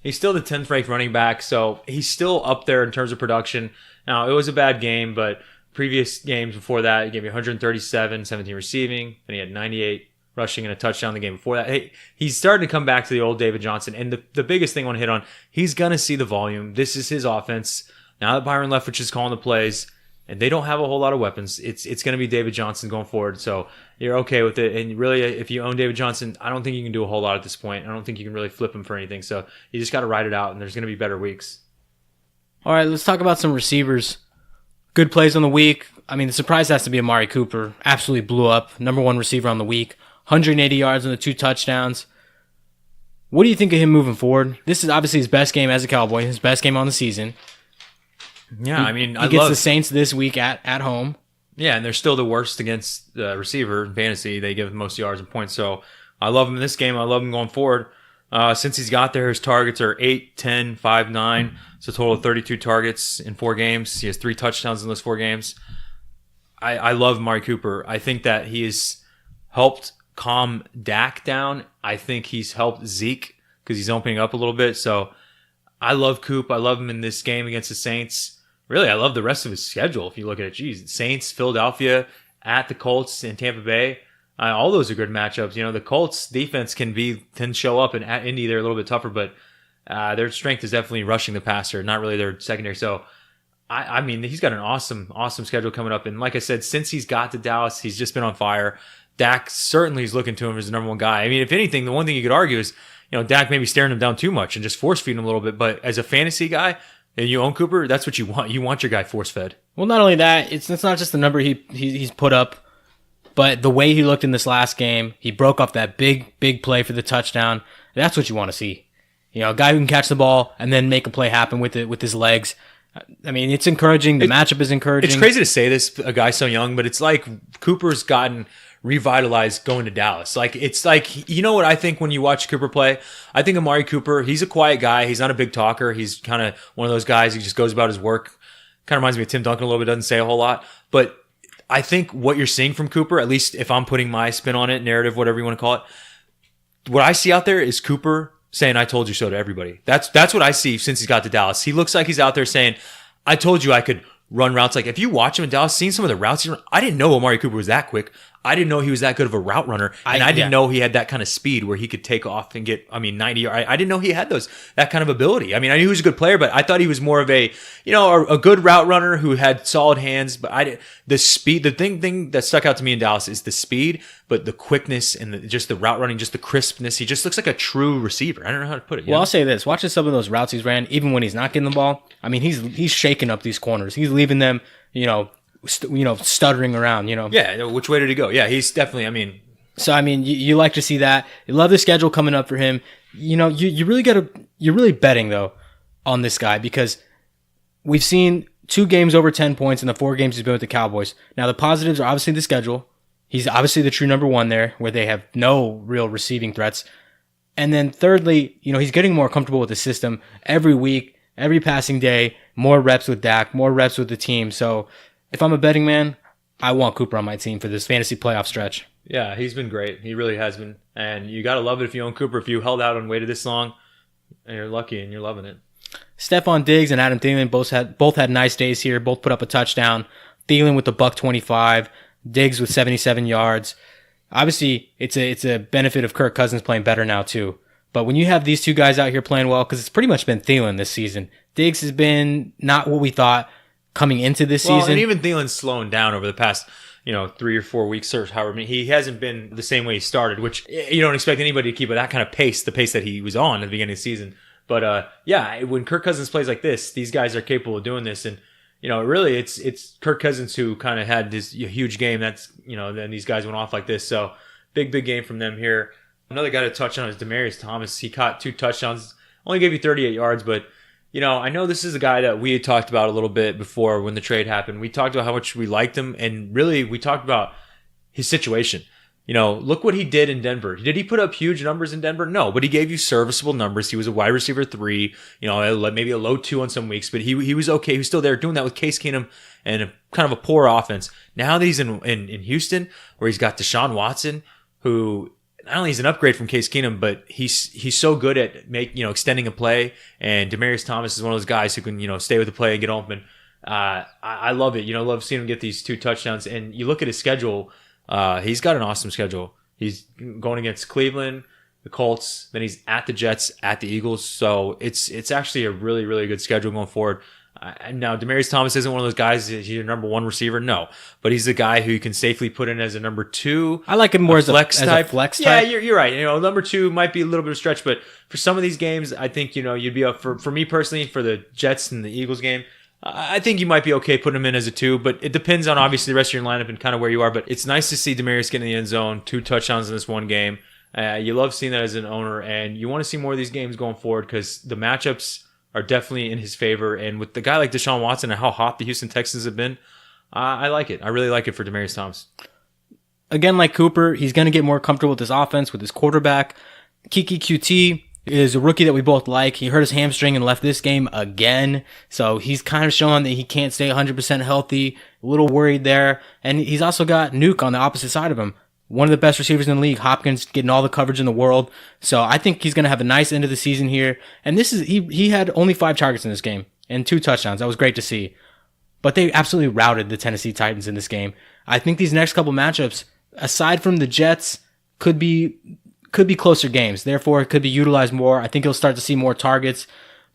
he's still the 10th ranked running back, so he's still up there in terms of production. Now, it was a bad game, but previous games before that, he gave me 137, 17 receiving, then he had 98 rushing and a touchdown the game before that. Hey, he's starting to come back to the old David Johnson. And the biggest thing I want to hit on, he's going to see the volume. This is his offense. Now that Byron Leftwich is calling the plays, and they don't have a whole lot of weapons, it's going to be David Johnson going forward. So you're okay with it. And really, if you own David Johnson, I don't think you can do a whole lot at this point. I don't think you can really flip him for anything. So you just got to ride it out, and there's going to be better weeks. All right, let's talk about some receivers. Good plays on the week. I mean, the surprise has to be Amari Cooper. Absolutely blew up. Number 1 receiver on the week. 180 yards on the 2 touchdowns. What do you think of him moving forward? This is obviously his best game as a Cowboy, his best game on the season. Yeah, I mean, he gets the Saints this week at home. Yeah, and they're still the worst against the receiver in fantasy. They give the most yards and points. So I love him in this game. I love him going forward. Since he's got there, his targets are 8, 10, 5, 9. It's a total of 32 targets in 4 games. He has 3 touchdowns in those 4 games. I love Amari Cooper. I think that he has helped calm Dak down. I think he's helped Zeke because he's opening up a little bit. So I love Coop. I love him in this game against the Saints. Really, I love the rest of his schedule. If you look at it, geez, Saints, Philadelphia, at the Colts, and Tampa Bay. All those are good matchups. The Colts defense can show up, and at Indy they're a little bit tougher, but their strength is definitely rushing the passer, not really their secondary. So I mean, he's got an awesome schedule coming up. And like I said, since he's got to Dallas, he's just been on fire. Dak certainly is looking to him as the number 1 guy. I mean, if anything, the one thing you could argue is, Dak may be staring him down too much and just force feeding him a little bit. But as a fantasy guy, and you own Cooper, that's what you want. You want your guy force fed. Well, not only that, it's not just the number he's put up, but the way he looked in this last game. He broke off that big play for the touchdown. That's what you want to see. A guy who can catch the ball and then make a play happen with it with his legs. I mean, it's encouraging. The matchup is encouraging. It's crazy to say this, a guy so young, but it's like Cooper's gotten revitalized going to Dallas. It's like, what I think when you watch Cooper play? I think Amari Cooper, he's a quiet guy. He's not a big talker. He's kind of one of those guys who just goes about his work. Kind of reminds me of Tim Duncan a little bit, doesn't say a whole lot. But I think what you're seeing from Cooper, at least if I'm putting my spin on it, narrative, whatever you want to call it, what I see out there is Cooper saying, "I told you so" to everybody. That's what I see since he's got to Dallas. He looks like he's out there saying, "I told you I could run routes." Like, if you watch him in Dallas, seeing some of the routes he run, I didn't know Amari Cooper was that quick. I didn't know he was that good of a route runner. And I didn't know he had that kind of speed where he could take off and get, 90 yards. I didn't know he had that kind of ability. I mean, I knew he was a good player, but I thought he was more of a good route runner who had solid hands. But the speed, the thing that stuck out to me in Dallas is the speed, but the quickness and just the route running, just the crispness. He just looks like a true receiver. I don't know how to put it. Well, I'll say this. Watching some of those routes he's ran, even when he's not getting the ball, I mean, he's shaking up these corners. He's leaving them, stuttering around, Yeah, which way did he go? Yeah, he's definitely, So, I mean, you like to see that. You love the schedule coming up for him. You know, you're really betting, though, on this guy because we've seen 2 games over 10 points in the 4 games he's been with the Cowboys. Now, the positives are obviously the schedule. He's obviously the true number 1 there, where they have no real receiving threats. And then thirdly, you know, he's getting more comfortable with the system every week, every passing day, more reps with Dak, more reps with the team. So if I'm a betting man, I want Cooper on my team for this fantasy playoff stretch. Yeah, he's been great. He really has been. And you got to love it if you own Cooper. If you held out and waited this long, and you're lucky and you're loving it. Stephon Diggs and Adam Thielen both had nice days here. Both put up a touchdown. Thielen with the $125, Diggs with 77 yards. Obviously, it's a benefit of Kirk Cousins playing better now too. But when you have these 2 guys out here playing well, because it's pretty much been Thielen this season. Diggs has been not what we thought coming into this season. And even Thielen's slowing down over the past 3 or 4 weeks or however many. He hasn't been the same way he started, which you don't expect anybody to keep at that kind of pace, the pace that he was on at the beginning of the season. But yeah, when Kirk Cousins plays like this, these guys are capable of doing this. And really, it's Kirk Cousins who kind of had this huge game. That's then these guys went off like this. So big game from them here. Another guy to touch on is Demaryius Thomas. He caught 2 touchdowns, only gave you 38 yards, but I know this is a guy that we had talked about a little bit before when the trade happened. We talked about how much we liked him, and really we talked about his situation. Look what he did in Denver. Did he put up huge numbers in Denver? No, but he gave you serviceable numbers. He was a wide receiver 3, maybe a low 2 on some weeks, but he was okay. He was still there doing that with Case Keenum and kind of a poor offense. Now that he's in Houston, where he's got Deshaun Watson, who not only is an upgrade from Case Keenum, but he's so good at extending a play. And Demaryius Thomas is one of those guys who can stay with the play and get open. I love it. Love seeing him get these 2 touchdowns. And you look at his schedule. He's got an awesome schedule. He's going against Cleveland, the Colts, then he's at the Jets, at the Eagles. So it's actually a really, really good schedule going forward. Now, Demaryius Thomas isn't one of those guys, he's your number 1 receiver. No, but he's the guy who you can safely put in as a number 2. I like him more as a flex type. Yeah, you're right. Number 2 might be a little bit of a stretch, but for some of these games, I think, you'd be up for me personally, for the Jets and the Eagles game. I think you might be okay putting him in as a 2, but it depends on obviously the rest of your lineup and kind of where you are. But it's nice to see Demaryius get in the end zone, 2 touchdowns in this one game. You love seeing that as an owner, and you want to see more of these games going forward because the matchups are definitely in his favor. And with the guy like Deshaun Watson and how hot the Houston Texans have been, I like it. I really like it for Demaryius Thomas. Again, like Cooper, he's going to get more comfortable with his offense, with his quarterback. Kiki QT is a rookie that we both like. He hurt his hamstring and left this game again. So he's kind of showing that he can't stay 100% healthy. A little worried there. And he's also got Nuke on the opposite side of him. One of the best receivers in the league. Hopkins getting all the coverage in the world. So I think he's going to have a nice end of the season here. And he had only 5 targets in this game and 2 touchdowns. That was great to see. But they absolutely routed the Tennessee Titans in this game. I think these next couple matchups, aside from the Jets, could be closer games. Therefore, it could be utilized more. I think you'll start to see more targets.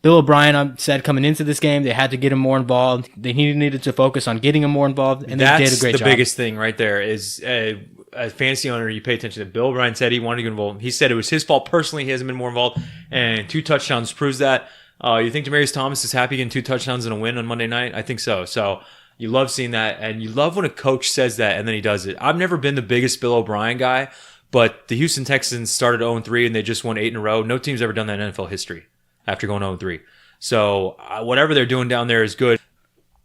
Bill O'Brien said coming into this game, they had to get him more involved. They needed to focus on getting him more involved, and they did a great job. That's the biggest thing right there is a fantasy owner, you pay attention to. Bill O'Brien said he wanted to get involved. He said it was his fault personally. He hasn't been more involved, and 2 touchdowns proves that. You think Demaryius Thomas is happy getting 2 touchdowns and a win on Monday night? I think so. So you love seeing that, and you love when a coach says that and then he does it. I've never been the biggest Bill O'Brien guy, but the Houston Texans started 0-3 and they just won 8 in a row. No team's ever done that in NFL history after going 0-3. So whatever they're doing down there is good.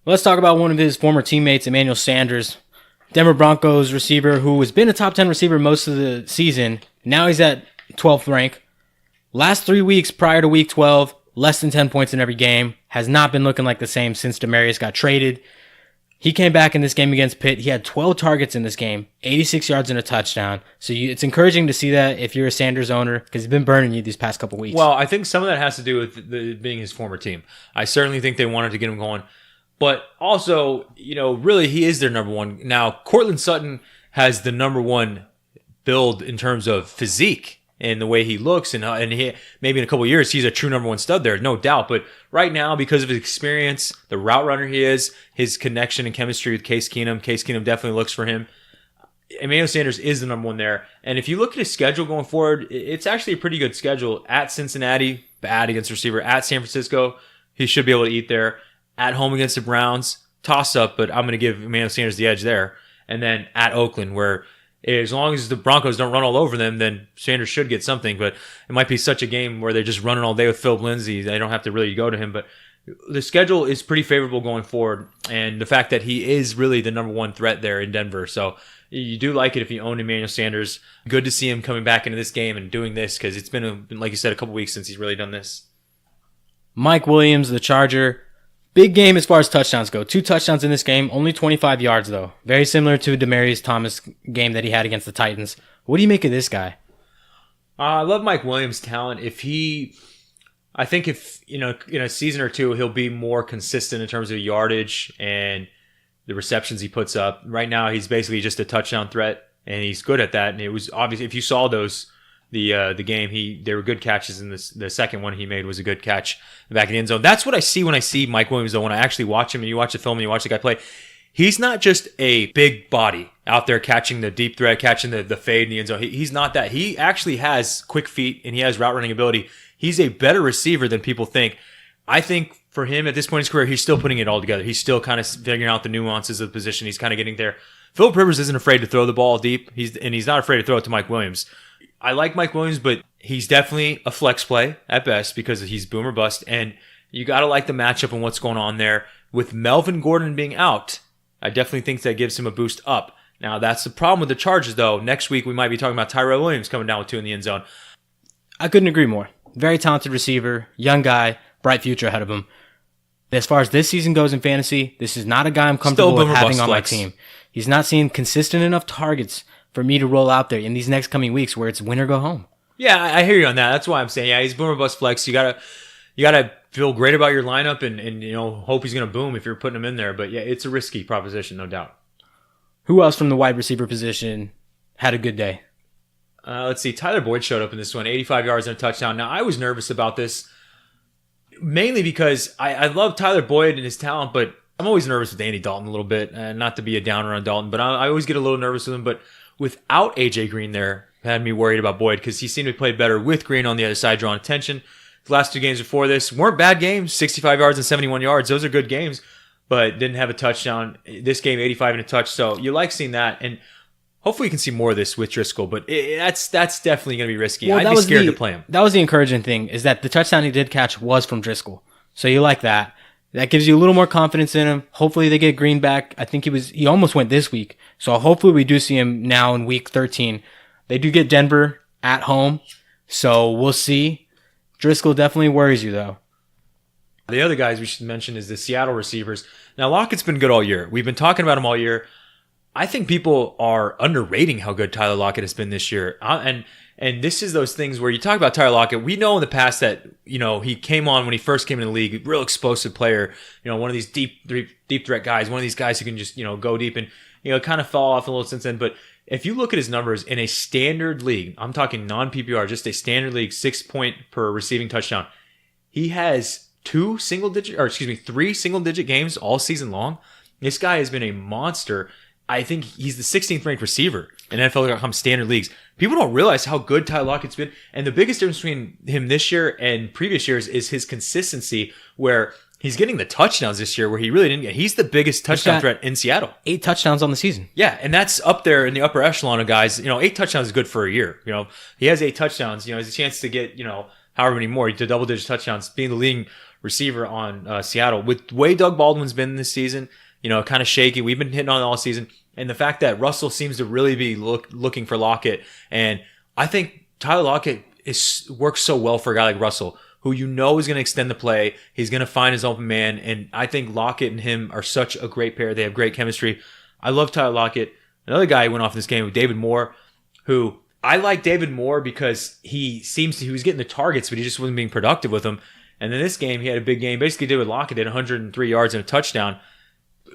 Let's talk about one of his former teammates, Emmanuel Sanders, Denver Broncos receiver who has been a top 10 receiver most of the season. Now he's at 12th rank. Last 3 weeks prior to week 12, less than 10 points in every game. Has not been looking like the same since Demaryius got traded. He came back in this game against Pitt. He had 12 targets in this game, 86 yards and a touchdown. So it's encouraging to see that if you're a Sanders owner, because he's been burning you these past couple weeks. Well, I think some of that has to do with being his former team. I certainly think they wanted to get him going. But also, really he is their number 1. Now, Courtland Sutton has the number 1 build in terms of physique and the way he looks, and he, maybe in a couple of years he's a true number 1 stud there, no doubt. But right now, because of his experience, the route runner he is, his connection and chemistry with Case Keenum definitely looks for him. Emmanuel Sanders is the number 1 there. And if you look at his schedule going forward, it's actually a pretty good schedule. At Cincinnati, bad against receiver. At San Francisco, he should be able to eat there. At home against the Browns, toss up, but I'm going to give Emmanuel Sanders the edge there. And then at Oakland, where as long as the Broncos don't run all over them, then Sanders should get something. But it might be such a game where they're just running all day with Philip Lindsay. They don't have to really go to him. But the schedule is pretty favorable going forward. And the fact that he is really the number one threat there in Denver. So you do like it if you own Emmanuel Sanders. Good to see him coming back into this game and doing this because it's been, like you said, a couple weeks since he's really done this. Mike Williams, the Charger. Big game as far as touchdowns go. 2 touchdowns in this game, only 25 yards though. Very similar to Demaryius Thomas game that he had against the Titans. What do you make of this guy? I love Mike Williams' talent. I think if, in a season or two, he'll be more consistent in terms of yardage and the receptions he puts up. Right now, he's basically just a touchdown threat, and he's good at that. And it was obvious if you saw those, the game, they were good catches. And the second one he made was a good catch in the back of the end zone. That's what I see when I see Mike Williams, though. When I actually watch him, and you watch the film and you watch the guy play, he's not just a big body out there catching the deep threat, catching the fade in the end zone. He's not that. He actually has quick feet and he has route running ability. He's a better receiver than people think. I think for him at this point in his career, he's still putting it all together. He's still kind of figuring out the nuances of the position. He's kind of getting there. Philip Rivers isn't afraid to throw the ball deep. He's not afraid to throw it to Mike Williams. I like Mike Williams, but he's definitely a flex play at best because he's boom or bust. And you got to like the matchup and what's going on there. With Melvin Gordon being out, I definitely think that gives him a boost up. Now, that's the problem with the Chargers, though. Next week, we might be talking about Tyrell Williams coming down with 2 in the end zone. I couldn't agree more. Very talented receiver, young guy, bright future ahead of him. As far as this season goes in fantasy, this is not a guy I'm comfortable with having on my team. He's not seeing consistent enough targets for me to roll out there in these next coming weeks where it's win or go home. Yeah, I hear you on that. That's why I'm saying, yeah, he's boomer bust flex. You gotta feel great about your lineup and hope he's gonna boom if you're putting him in there. But yeah, it's a risky proposition, no doubt. Who else from the wide receiver position had a good day? Let's see. Tyler Boyd showed up in this one, 85 yards and a touchdown. Now, I was nervous about this, mainly because I love Tyler Boyd and his talent, but I'm always nervous with Andy Dalton a little bit. Not to be a downer on Dalton, but I always get a little nervous with him. But without AJ Green there, had me worried about Boyd because he seemed to play better with Green on the other side, drawing attention. The last 2 games before this weren't bad games, 65 yards and 71 yards. Those are good games, but didn't have a touchdown. This game, 85 and a touch. So you like seeing that, and hopefully you can see more of this with Driscoll, but that's definitely going to be risky. Well, I'd be scared to play him. That was the encouraging thing, is that the touchdown he did catch was from Driscoll. So you like that. That gives you a little more confidence in him. Hopefully they get Green back. I think he almost went this week. So hopefully we do see him now in week 13. They do get Denver at home, so we'll see. Driscoll definitely worries you, though. The other guys we should mention is the Seattle receivers. Now, Lockett's been good all year. We've been talking about him all year. I think people are underrating how good Tyler Lockett has been this year. And this is those things where you talk about Tyler Lockett. We know in the past that, he came on when he first came in the league, a real explosive player, one of these deep threat guys, one of these guys who can just, go deep and, kind of fall off a little since then. But if you look at his numbers in a standard league, I'm talking non-PPR, just a standard league, 6 point per receiving touchdown. He has 3 single-digit games all season long. This guy has been a monster. I think he's the 16th ranked receiver in NFL.com standard leagues. People don't realize how good Tyler Lockett's been. And the biggest difference between him this year and previous years is his consistency, where he's getting the touchdowns this year where he really didn't get. He's the biggest touchdown threat in Seattle. 8 touchdowns on the season. Yeah, and that's up there in the upper echelon of guys. 8 touchdowns is good for a year. He has 8 touchdowns. He has a chance to get, however many more, to double-digit touchdowns, being the leading receiver on Seattle. With the way Doug Baldwin's been this season, kind of shaky. We've been hitting on it all season. And the fact that Russell seems to really be looking for Lockett. And I think Tyler Lockett works so well for a guy like Russell, who is going to extend the play. He's going to find his open man. And I think Lockett and him are such a great pair. They have great chemistry. I love Tyler Lockett. Another guy who went off in this game with David Moore, who I like David Moore because he was getting the targets, but he just wasn't being productive with them. And then this game, he had a big game. Basically, David Lockett had 103 yards and a touchdown.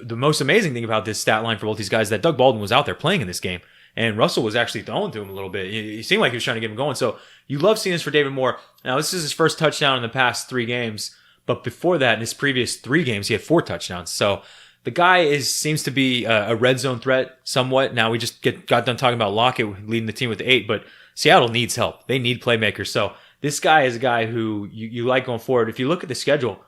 The most amazing thing about this stat line for both these guys is that Doug Baldwin was out there playing in this game, and Russell was actually throwing to him a little bit. He seemed like he was trying to get him going. So you love seeing this for David Moore. Now, this is his first touchdown in the past 3 games, but before that, in his previous 3 games, he had 4 touchdowns. So the guy seems to be a red zone threat somewhat. Now, we just got done talking about Lockett leading the team with 8, but Seattle needs help. They need playmakers. So this guy is a guy who you like going forward. If you look at the schedule,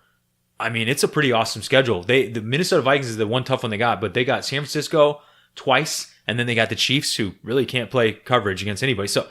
I mean, it's a pretty awesome schedule. The Minnesota Vikings is the one tough one they got, but they got San Francisco, twice, and then they got the Chiefs, who really can't play coverage against anybody. So,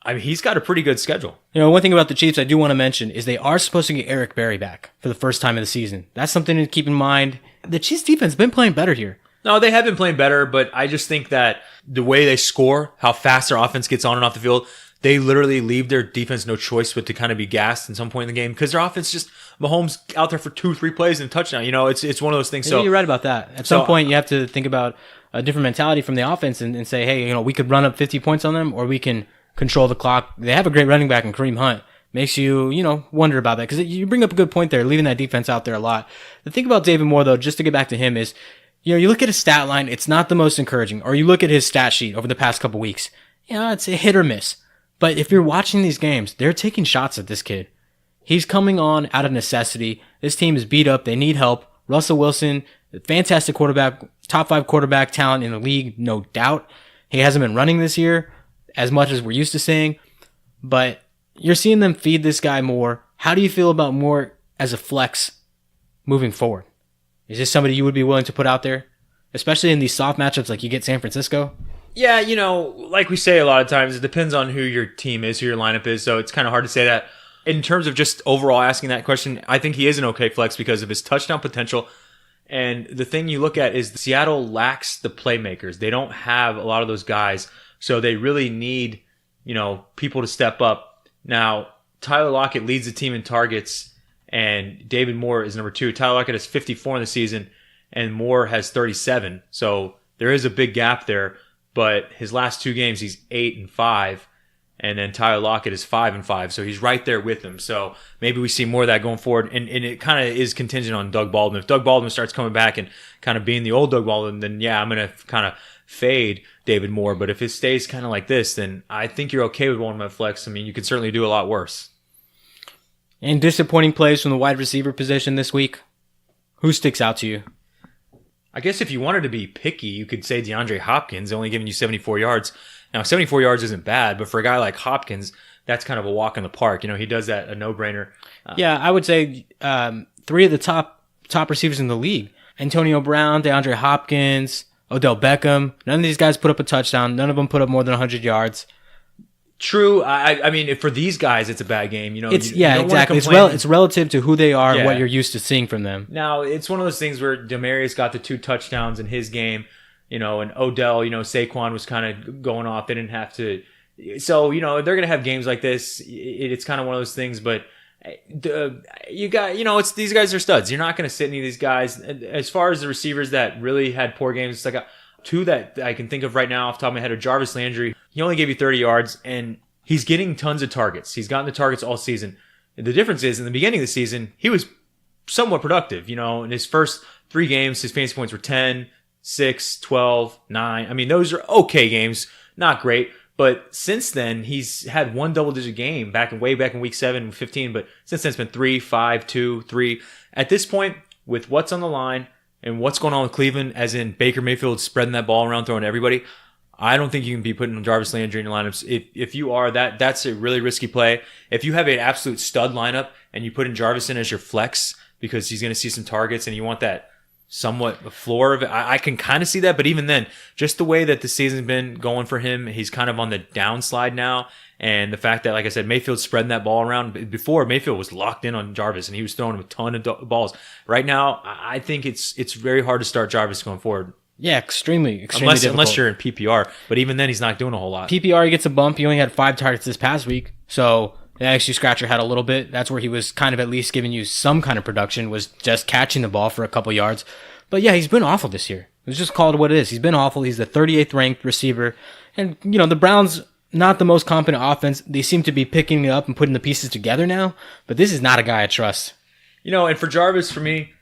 I mean, he's got a pretty good schedule. One thing about the Chiefs I do want to mention is they are supposed to get Eric Berry back for the first time of the season. That's something to keep in mind. The Chiefs defense has been playing better here. No, they have been playing better, but I just think that the way they score, how fast their offense gets on and off the field, they literally leave their defense no choice but to kind of be gassed in some point in the game because their offense just Mahomes out there for 2-3 plays and a touchdown. It's one of those things. So you're right about that. At some point, you have to think about a different mentality from the offense and say, hey, we could run up 50 points on them, or we can control the clock. They have a great running back in Kareem Hunt. Makes you, wonder about that because you bring up a good point there, leaving that defense out there a lot. The thing about David Moore, though, just to get back to him is, you look at his stat line, it's not the most encouraging. Or you look at his stat sheet over the past couple weeks, it's a hit or miss. But if you're watching these games, they're taking shots at this kid. He's coming on out of necessity. This team is beat up. They need help. Russell Wilson, fantastic quarterback, top 5 quarterback talent in the league, no doubt. He hasn't been running this year as much as we're used to seeing, but you're seeing them feed this guy more. How do you feel about Moore as a flex moving forward? Is this somebody you would be willing to put out there, especially in these soft matchups like you get San Francisco? Yeah, like we say a lot of times, it depends on who your team is, who your lineup is, so it's kind of hard to say that. In terms of just overall asking that question, I think he is an okay flex because of his touchdown potential. And the thing you look at is Seattle lacks the playmakers. They don't have a lot of those guys, so they really need, people to step up. Now, Tyler Lockett leads the team in targets, and David Moore is number 2. Tyler Lockett has 54 in the season, and Moore has 37. So there is a big gap there. But his last 2 games, he's 8-5, and then Tyler Lockett is 5-5. So he's right there with him. So maybe we see more of that going forward. And it kind of is contingent on Doug Baldwin. If Doug Baldwin starts coming back and kind of being the old Doug Baldwin, then yeah, I'm going to kind of fade David Moore. But if it stays kind of like this, then I think you're okay with one of my flex. I mean, you could certainly do a lot worse. And disappointing plays from the wide receiver position this week. Who sticks out to you? I guess if you wanted to be picky, you could say DeAndre Hopkins, only giving you 74 yards. Now, 74 yards isn't bad, but for a guy like Hopkins, that's kind of a walk in the park. He does that, a no-brainer. Yeah, I would say 3 of the top receivers in the league. Antonio Brown, DeAndre Hopkins, Odell Beckham. None of these guys put up a touchdown. None of them put up more than 100 yards. True. I mean, for these guys, it's a bad game. Exactly. It's relative to who they are and what you're used to seeing from them. Now, it's one of those things where Demaryius got the 2 touchdowns in his game, and Odell, Saquon was kind of going off. They didn't have to. So, they're going to have games like this. It's kind of one of those things, but you got, it's these guys are studs. You're not going to sit any of these guys. As far as the receivers that really had poor games, it's like 2 that I can think of right now off the top of my head are Jarvis Landry. He only gave you 30 yards, and he's getting tons of targets. He's gotten the targets all season. The difference is, in the beginning of the season, he was somewhat productive. In his first 3 games, his fantasy points were 10, 6, 12, 9. I mean, those are okay games, not great. But since then, he's had 1 double-digit game way back in week 7, 15. But since then, it's been 3, 5, 2, 3. At this point, with what's on the line and what's going on with Cleveland, as in Baker Mayfield spreading that ball around, throwing to everybody, I don't think you can be putting Jarvis Landry in your lineups. If you are, that's a really risky play. If you have an absolute stud lineup and you put in Jarvis in as your flex because he's going to see some targets and you want that somewhat floor of it, I can kind of see that. But even then, just the way that the season's been going for him, he's kind of on the downslide now. And the fact that, like I said, Mayfield's spreading that ball around. Before, Mayfield was locked in on Jarvis and he was throwing him a ton of balls. Right now, I think it's very hard to start Jarvis going forward. Yeah, extremely difficult. Unless you're in PPR. But even then, he's not doing a whole lot. PPR, he gets a bump. He only had 5 targets this past week. So that actually scratch your head a little bit. That's where he was kind of at least giving you some kind of production, was just catching the ball for a couple yards. But yeah, he's been awful this year. Let's just call it what it is. He's been awful. He's the 38th ranked receiver. And, the Browns, not the most competent offense. They seem to be picking it up and putting the pieces together now. But this is not a guy I trust. And for Jarvis, for me,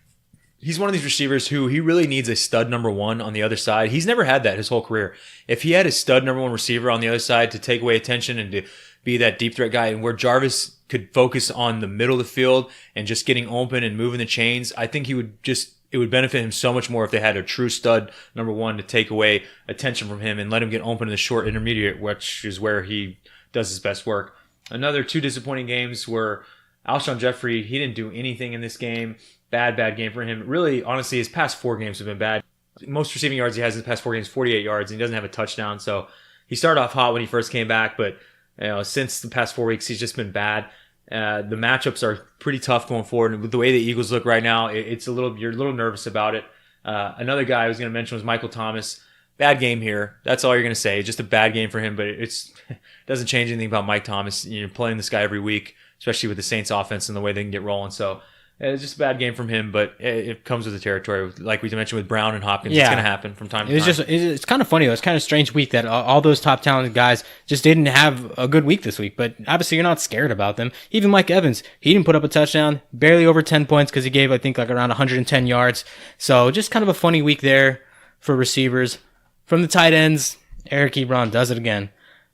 he's one of these receivers who he really needs a stud number 1 on the other side. He's never had that his whole career. If he had a stud number 1 receiver on the other side to take away attention and to be that deep threat guy, and where Jarvis could focus on the middle of the field and just getting open and moving the chains, I think it would benefit him so much more if they had a true stud number 1 to take away attention from him and let him get open in the short intermediate, which is where he does his best work. Another 2 disappointing games were Alshon Jeffrey. He didn't do anything in this game. Bad game for him. Really, honestly, his past 4 games have been bad. most receiving yards he has in the past 4 games, 48 yards, and he doesn't have a touchdown. So he started off hot when he first came back, but since the past 4 weeks, he's just been bad. The matchups are pretty tough going forward, and with the way the Eagles look right now, you're a little nervous about it. Another guy I was going to mention was Michael Thomas. Bad game here. That's all you're going to say. Just a bad game for him, but it doesn't change anything about Mike Thomas. You're playing this guy every week, especially with the Saints offense and the way they can get rolling. So it's just a bad game from him, but it comes with the territory. Like we mentioned with Brown and Hopkins, it's going to happen from time to time. It's kind of funny, though. It's kind of a strange week that all those top talented guys just didn't have a good week this week, but obviously you're not scared about them. Even Mike Evans, he didn't put up a touchdown, barely over 10 points because he gave, I think, like around 110 yards. So just kind of a funny week there for receivers. From the tight ends, Eric Ebron does it again.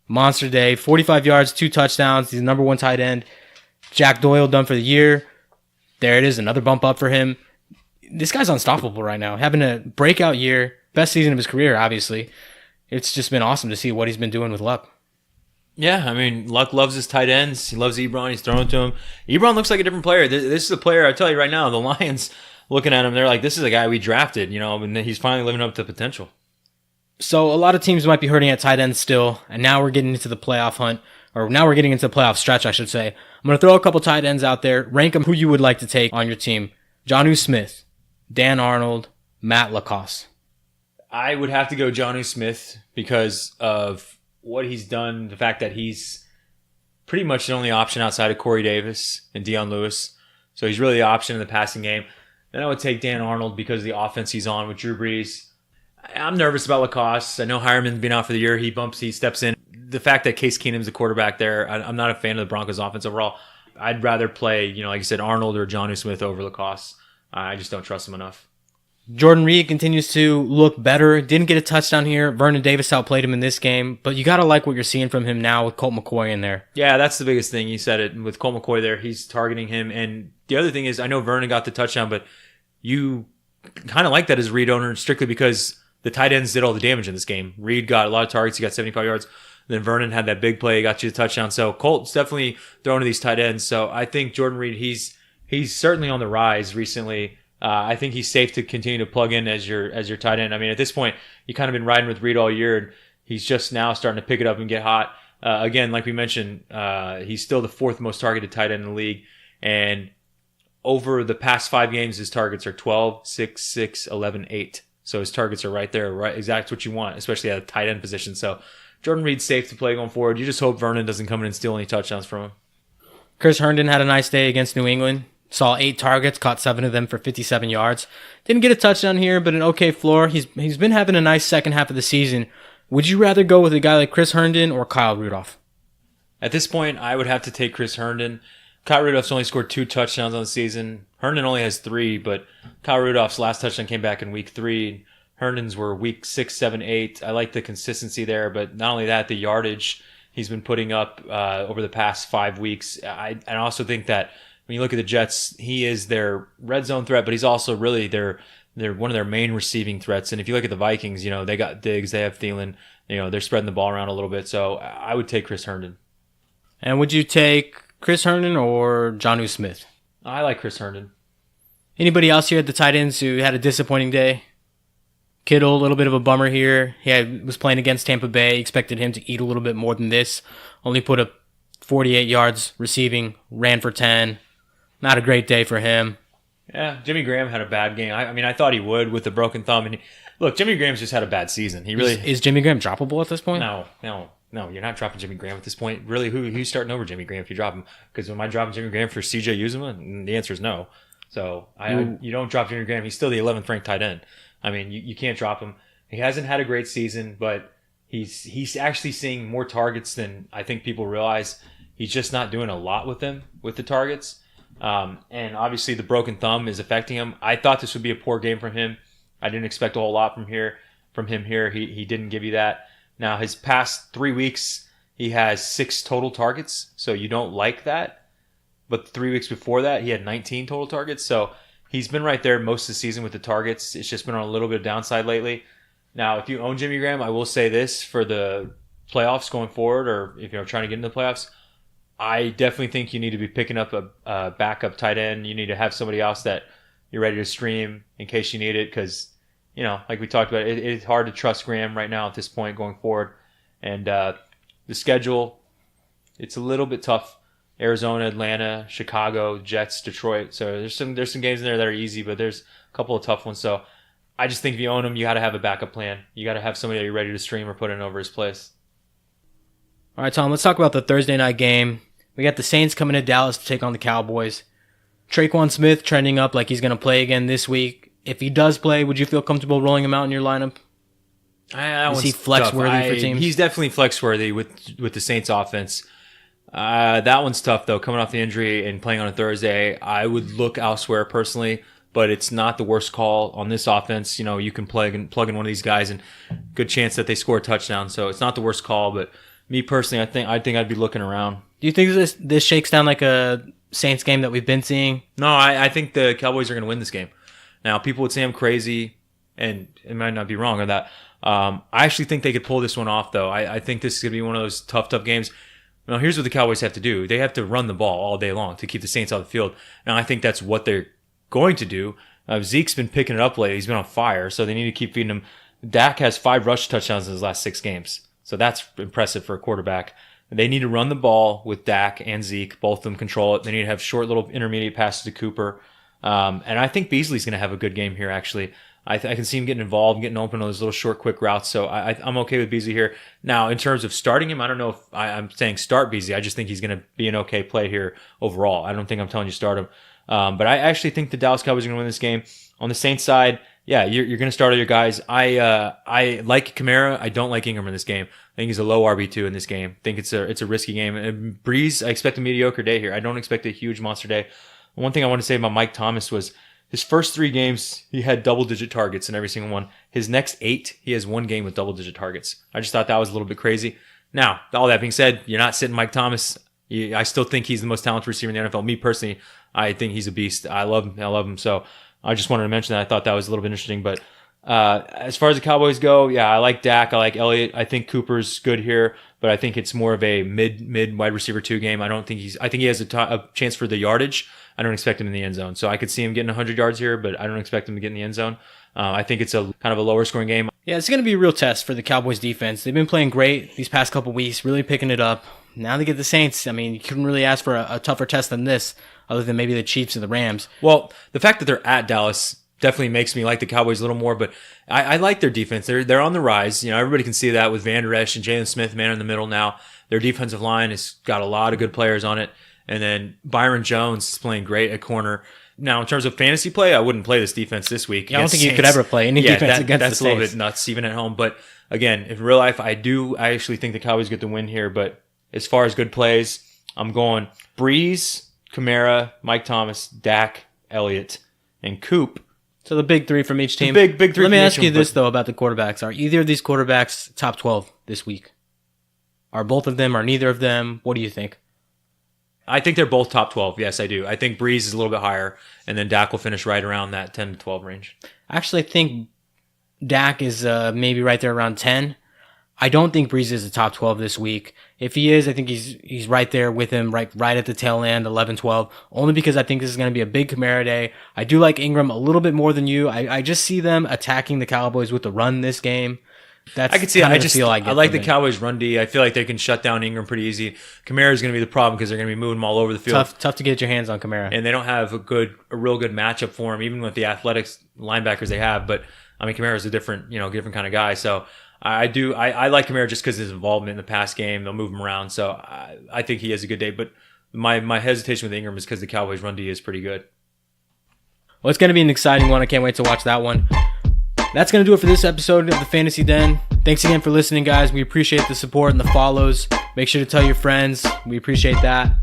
Monster day, 45 yards, 2 touchdowns. He's the number 1 tight end. Jack Doyle done for the year. There it is, another bump up for him. This guy's unstoppable right now. Having a breakout year, best season of his career, obviously. It's just been awesome to see what he's been doing with Luck. Yeah, I mean, Luck loves his tight ends. He loves Ebron. He's throwing to him. Ebron looks like a different player. This is a player, I tell you right now, the Lions looking at him, they're like, this is a guy we drafted, and he's finally living up to potential. So a lot of teams might be hurting at tight end still, and now we're getting into the playoff hunt, or now we're getting into the playoff stretch, I should say. I'm going to throw a couple tight ends out there, rank them who you would like to take on your team. Jonnu Smith, Dan Arnold, Matt LaCosse. I would have to go Jonnu Smith because of what he's done, the fact that he's pretty much the only option outside of Corey Davis and Dion Lewis. So he's really the option in the passing game. Then I would take Dan Arnold because of the offense he's on with Drew Brees. I'm nervous about LaCosse. I know Hireman's been out for the year. He steps in. The fact that Case Keenum's the quarterback there, I'm not a fan of the Broncos offense overall. I'd rather play, like you said, Arnold or Jonnu Smith over LaCosse. I just don't trust him enough. Jordan Reed continues to look better. Didn't get a touchdown here. Vernon Davis outplayed him in this game, but you got to like what you're seeing from him now with Colt McCoy in there. Yeah, that's the biggest thing. You said it with Colt McCoy there. He's targeting him. And the other thing is, I know Vernon got the touchdown, but you kind of like that as a Reed owner strictly because the tight ends did all the damage in this game. Reed got a lot of targets. He got 75 yards. Then Vernon had that big play. He got you the touchdown. So Colt's definitely throwing to these tight ends. So I think Jordan Reed, he's certainly on the rise recently. I think he's safe to continue to plug in as your tight end. I mean, at this point, you kind of been riding with Reed all year, and he's just now starting to pick it up and get hot. Again, like we mentioned, he's still the 4th most targeted tight end in the league. And over the past 5 games, his targets are 12, 6, 6, 11, 8. So his targets are right there, right? Exactly what you want, especially at a tight end position. So Jordan Reed's safe to play going forward. You just hope Vernon doesn't come in and steal any touchdowns from him. Chris Herndon had a nice day against New England. Saw 8 targets, caught 7 of them for 57 yards. Didn't get a touchdown here, but an okay floor. He's been having a nice second half of the season. Would you rather go with a guy like Chris Herndon or Kyle Rudolph? At this point, I would have to take Chris Herndon. Kyle Rudolph's only scored 2 touchdowns on the season. Herndon only has 3, but Kyle Rudolph's last touchdown came back in week 3. Herndon's were week 6, 7, 8. I like the consistency there, but not only that, the yardage he's been putting up over the past 5 weeks. I also think that when you look at the Jets, he is their red zone threat, but he's also really they're one of their main receiving threats. And if you look at the Vikings, they got Diggs, they have Thielen, they're spreading the ball around a little bit. So I would take Chris Herndon. And would you take Chris Herndon or Jonnu Smith? I like Chris Herndon. Anybody else here at the tight ends who had a disappointing day? Kittle, a little bit of a bummer here. He was playing against Tampa Bay. Expected him to eat a little bit more than this. Only put up 48 yards receiving, ran for 10. Not a great day for him. Yeah, Jimmy Graham had a bad game. I mean, I thought he would with the broken thumb. And look, Jimmy Graham's just had a bad season. He really is Jimmy Graham droppable at this point? No. You're not dropping Jimmy Graham at this point. Really, who's starting over Jimmy Graham if you drop him? Because am I dropping Jimmy Graham for C.J. Uzomah? The answer is no. So you don't drop Jimmy Graham. He's still the 11th ranked tight end. I mean, you can't drop him. He hasn't had a great season, but he's actually seeing more targets than I think people realize. He's just not doing a lot with them, with the targets. And obviously the broken thumb is affecting him. I thought this would be a poor game from him. I didn't expect a whole lot from him here. He didn't give you that. Now his past 3 weeks, he has 6 total targets. So you don't like that. But 3 weeks before that, he had 19 total targets. So he's been right there most of the season with the targets. It's just been on a little bit of downside lately. Now, if you own Jimmy Graham, I will say this for the playoffs going forward, or if you're trying to get into the playoffs, I definitely think you need to be picking up a backup tight end. You need to have somebody else that you're ready to stream in case you need it, because like we talked about, it's hard to trust Graham right now at this point going forward. And the schedule, it's a little bit tough. Arizona, Atlanta, Chicago, Jets, Detroit. So there's some games in there that are easy, but there's a couple of tough ones. So I just think if you own him, you got to have a backup plan. You got to have somebody that you're ready to stream or put in over his place. All right, Tom, let's talk about the Thursday night game. We got the Saints coming to Dallas to take on the Cowboys. Traquan Smith trending up like he's going to play again this week. If he does play, would you feel comfortable rolling him out in your lineup? Is he flex-worthy for teams? He's definitely flex-worthy with the Saints offense. That one's tough, though. Coming off the injury and playing on a Thursday, I would look elsewhere personally, but it's not the worst call on this offense. You can plug in one of these guys and good chance that they score a touchdown. So it's not the worst call, but me personally, I think I'd be looking around. Do you think this shakes down like a Saints game that we've been seeing? No, I think the Cowboys are going to win this game. Now, people would say I'm crazy, and it might not be wrong on that. I actually think they could pull this one off, though. I think this is going to be one of those tough games. Now, here's what the Cowboys have to do. They have to run the ball all day long to keep the Saints off the field. Now, I think that's what they're going to do. Zeke's been picking it up lately. He's been on fire, so they need to keep feeding him. Dak has 5 rush touchdowns in his last 6 games, so that's impressive for a quarterback. They need to run the ball with Dak and Zeke. Both of them control it. They need to have short little intermediate passes to Cooper. And I think Beasley's going to have a good game here, actually. I can see him getting involved, getting open on those little short, quick routes. So I'm okay with Beasley here. Now, in terms of starting him, I don't know if I'm saying start Beasley. I just think he's going to be an okay play here overall. I don't think I'm telling you start him. But I actually think the Dallas Cowboys are going to win this game. On the Saints side, yeah, you're going to start all your guys. I like Kamara. I don't like Ingram in this game. I think he's a low RB2 in this game. I think it's a risky game. And Breeze, I expect a mediocre day here. I don't expect a huge monster day. One thing I want to say about Mike Thomas was his first 3 games, he had double-digit targets in every single one. His next 8, he has 1 game with double-digit targets. I just thought that was a little bit crazy. Now, all that being said, you're not sitting Mike Thomas. I still think he's the most talented receiver in the NFL. Me personally, I think he's a beast. I love him. So I just wanted to mention that. I thought that was a little bit interesting. But as far as the Cowboys go, yeah, I like Dak. I like Elliott. I think Cooper's good here, but I think it's more of a mid wide receiver 2 game. I think he has a chance for the yardage. I don't expect him in the end zone. So I could see him getting 100 yards here, but I don't expect him to get in the end zone. I think it's a kind of a lower scoring game. Yeah, it's going to be a real test for the Cowboys defense. They've been playing great these past couple weeks, really picking it up. Now they get the Saints. I mean, you couldn't really ask for a tougher test than this, other than maybe the Chiefs and the Rams. Well, the fact that they're at Dallas definitely makes me like the Cowboys a little more, but I like their defense. They're on the rise. Everybody can see that with Van Der Esch and Jalen Smith, man in the middle now. Their defensive line has got a lot of good players on it. And then Byron Jones is playing great at corner. Now, in terms of fantasy play, I wouldn't play this defense this week. Yeah, I don't think you could ever play any defense against the Saints. That's a little bit nuts, even at home. But again, in real life, I actually think the Cowboys get the win here. But as far as good plays, I'm going Breeze, Kamara, Mike Thomas, Dak, Elliott, and Coop. So the big 3 from each team. Big 3. Let me ask you this, though, about the quarterbacks. Are either of these quarterbacks top 12 this week? Are both of them? Are neither of them? What do you think? I think they're both top 12. Yes, I do. I think Breeze is a little bit higher, and then Dak will finish right around that 10 to 12 range. Actually, I think Dak is maybe right there around 10. I don't think Breeze is a top 12 this week. If he is, I think he's right there with him, right at the tail end, 11, 12, only because I think this is going to be a big Kamara day. I do like Ingram a little bit more than you. I just see them attacking the Cowboys with the run this game. I can see it. I like the Cowboys' run D. I feel like they can shut down Ingram pretty easy. Kamara is going to be the problem because they're going to be moving him all over the field. Tough to get your hands on Kamara. And they don't have a real good matchup for him, even with the athletics linebackers they have. But I mean, Kamara is a different kind of guy. So I like Kamara just because of his involvement in the pass game. They'll move him around. So I think he has a good day. But my hesitation with Ingram is because the Cowboys' run D is pretty good. Well, it's going to be an exciting one. I can't wait to watch that one. That's going to do it for this episode of the Fantasy Den. Thanks again for listening, guys. We appreciate the support and the follows. Make sure to tell your friends. We appreciate that.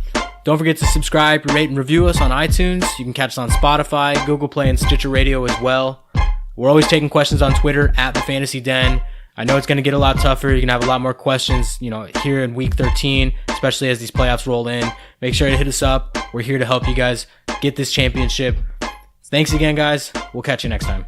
Don't forget to subscribe, rate, and review us on iTunes. You can catch us on Spotify, Google Play, and Stitcher Radio as well. We're always taking questions on Twitter at the Fantasy Den. I know it's going to get a lot tougher. You're going to have a lot more questions, here in week 13, especially as these playoffs roll in. Make sure to hit us up. We're here to help you guys get this championship. Thanks again, guys. We'll catch you next time.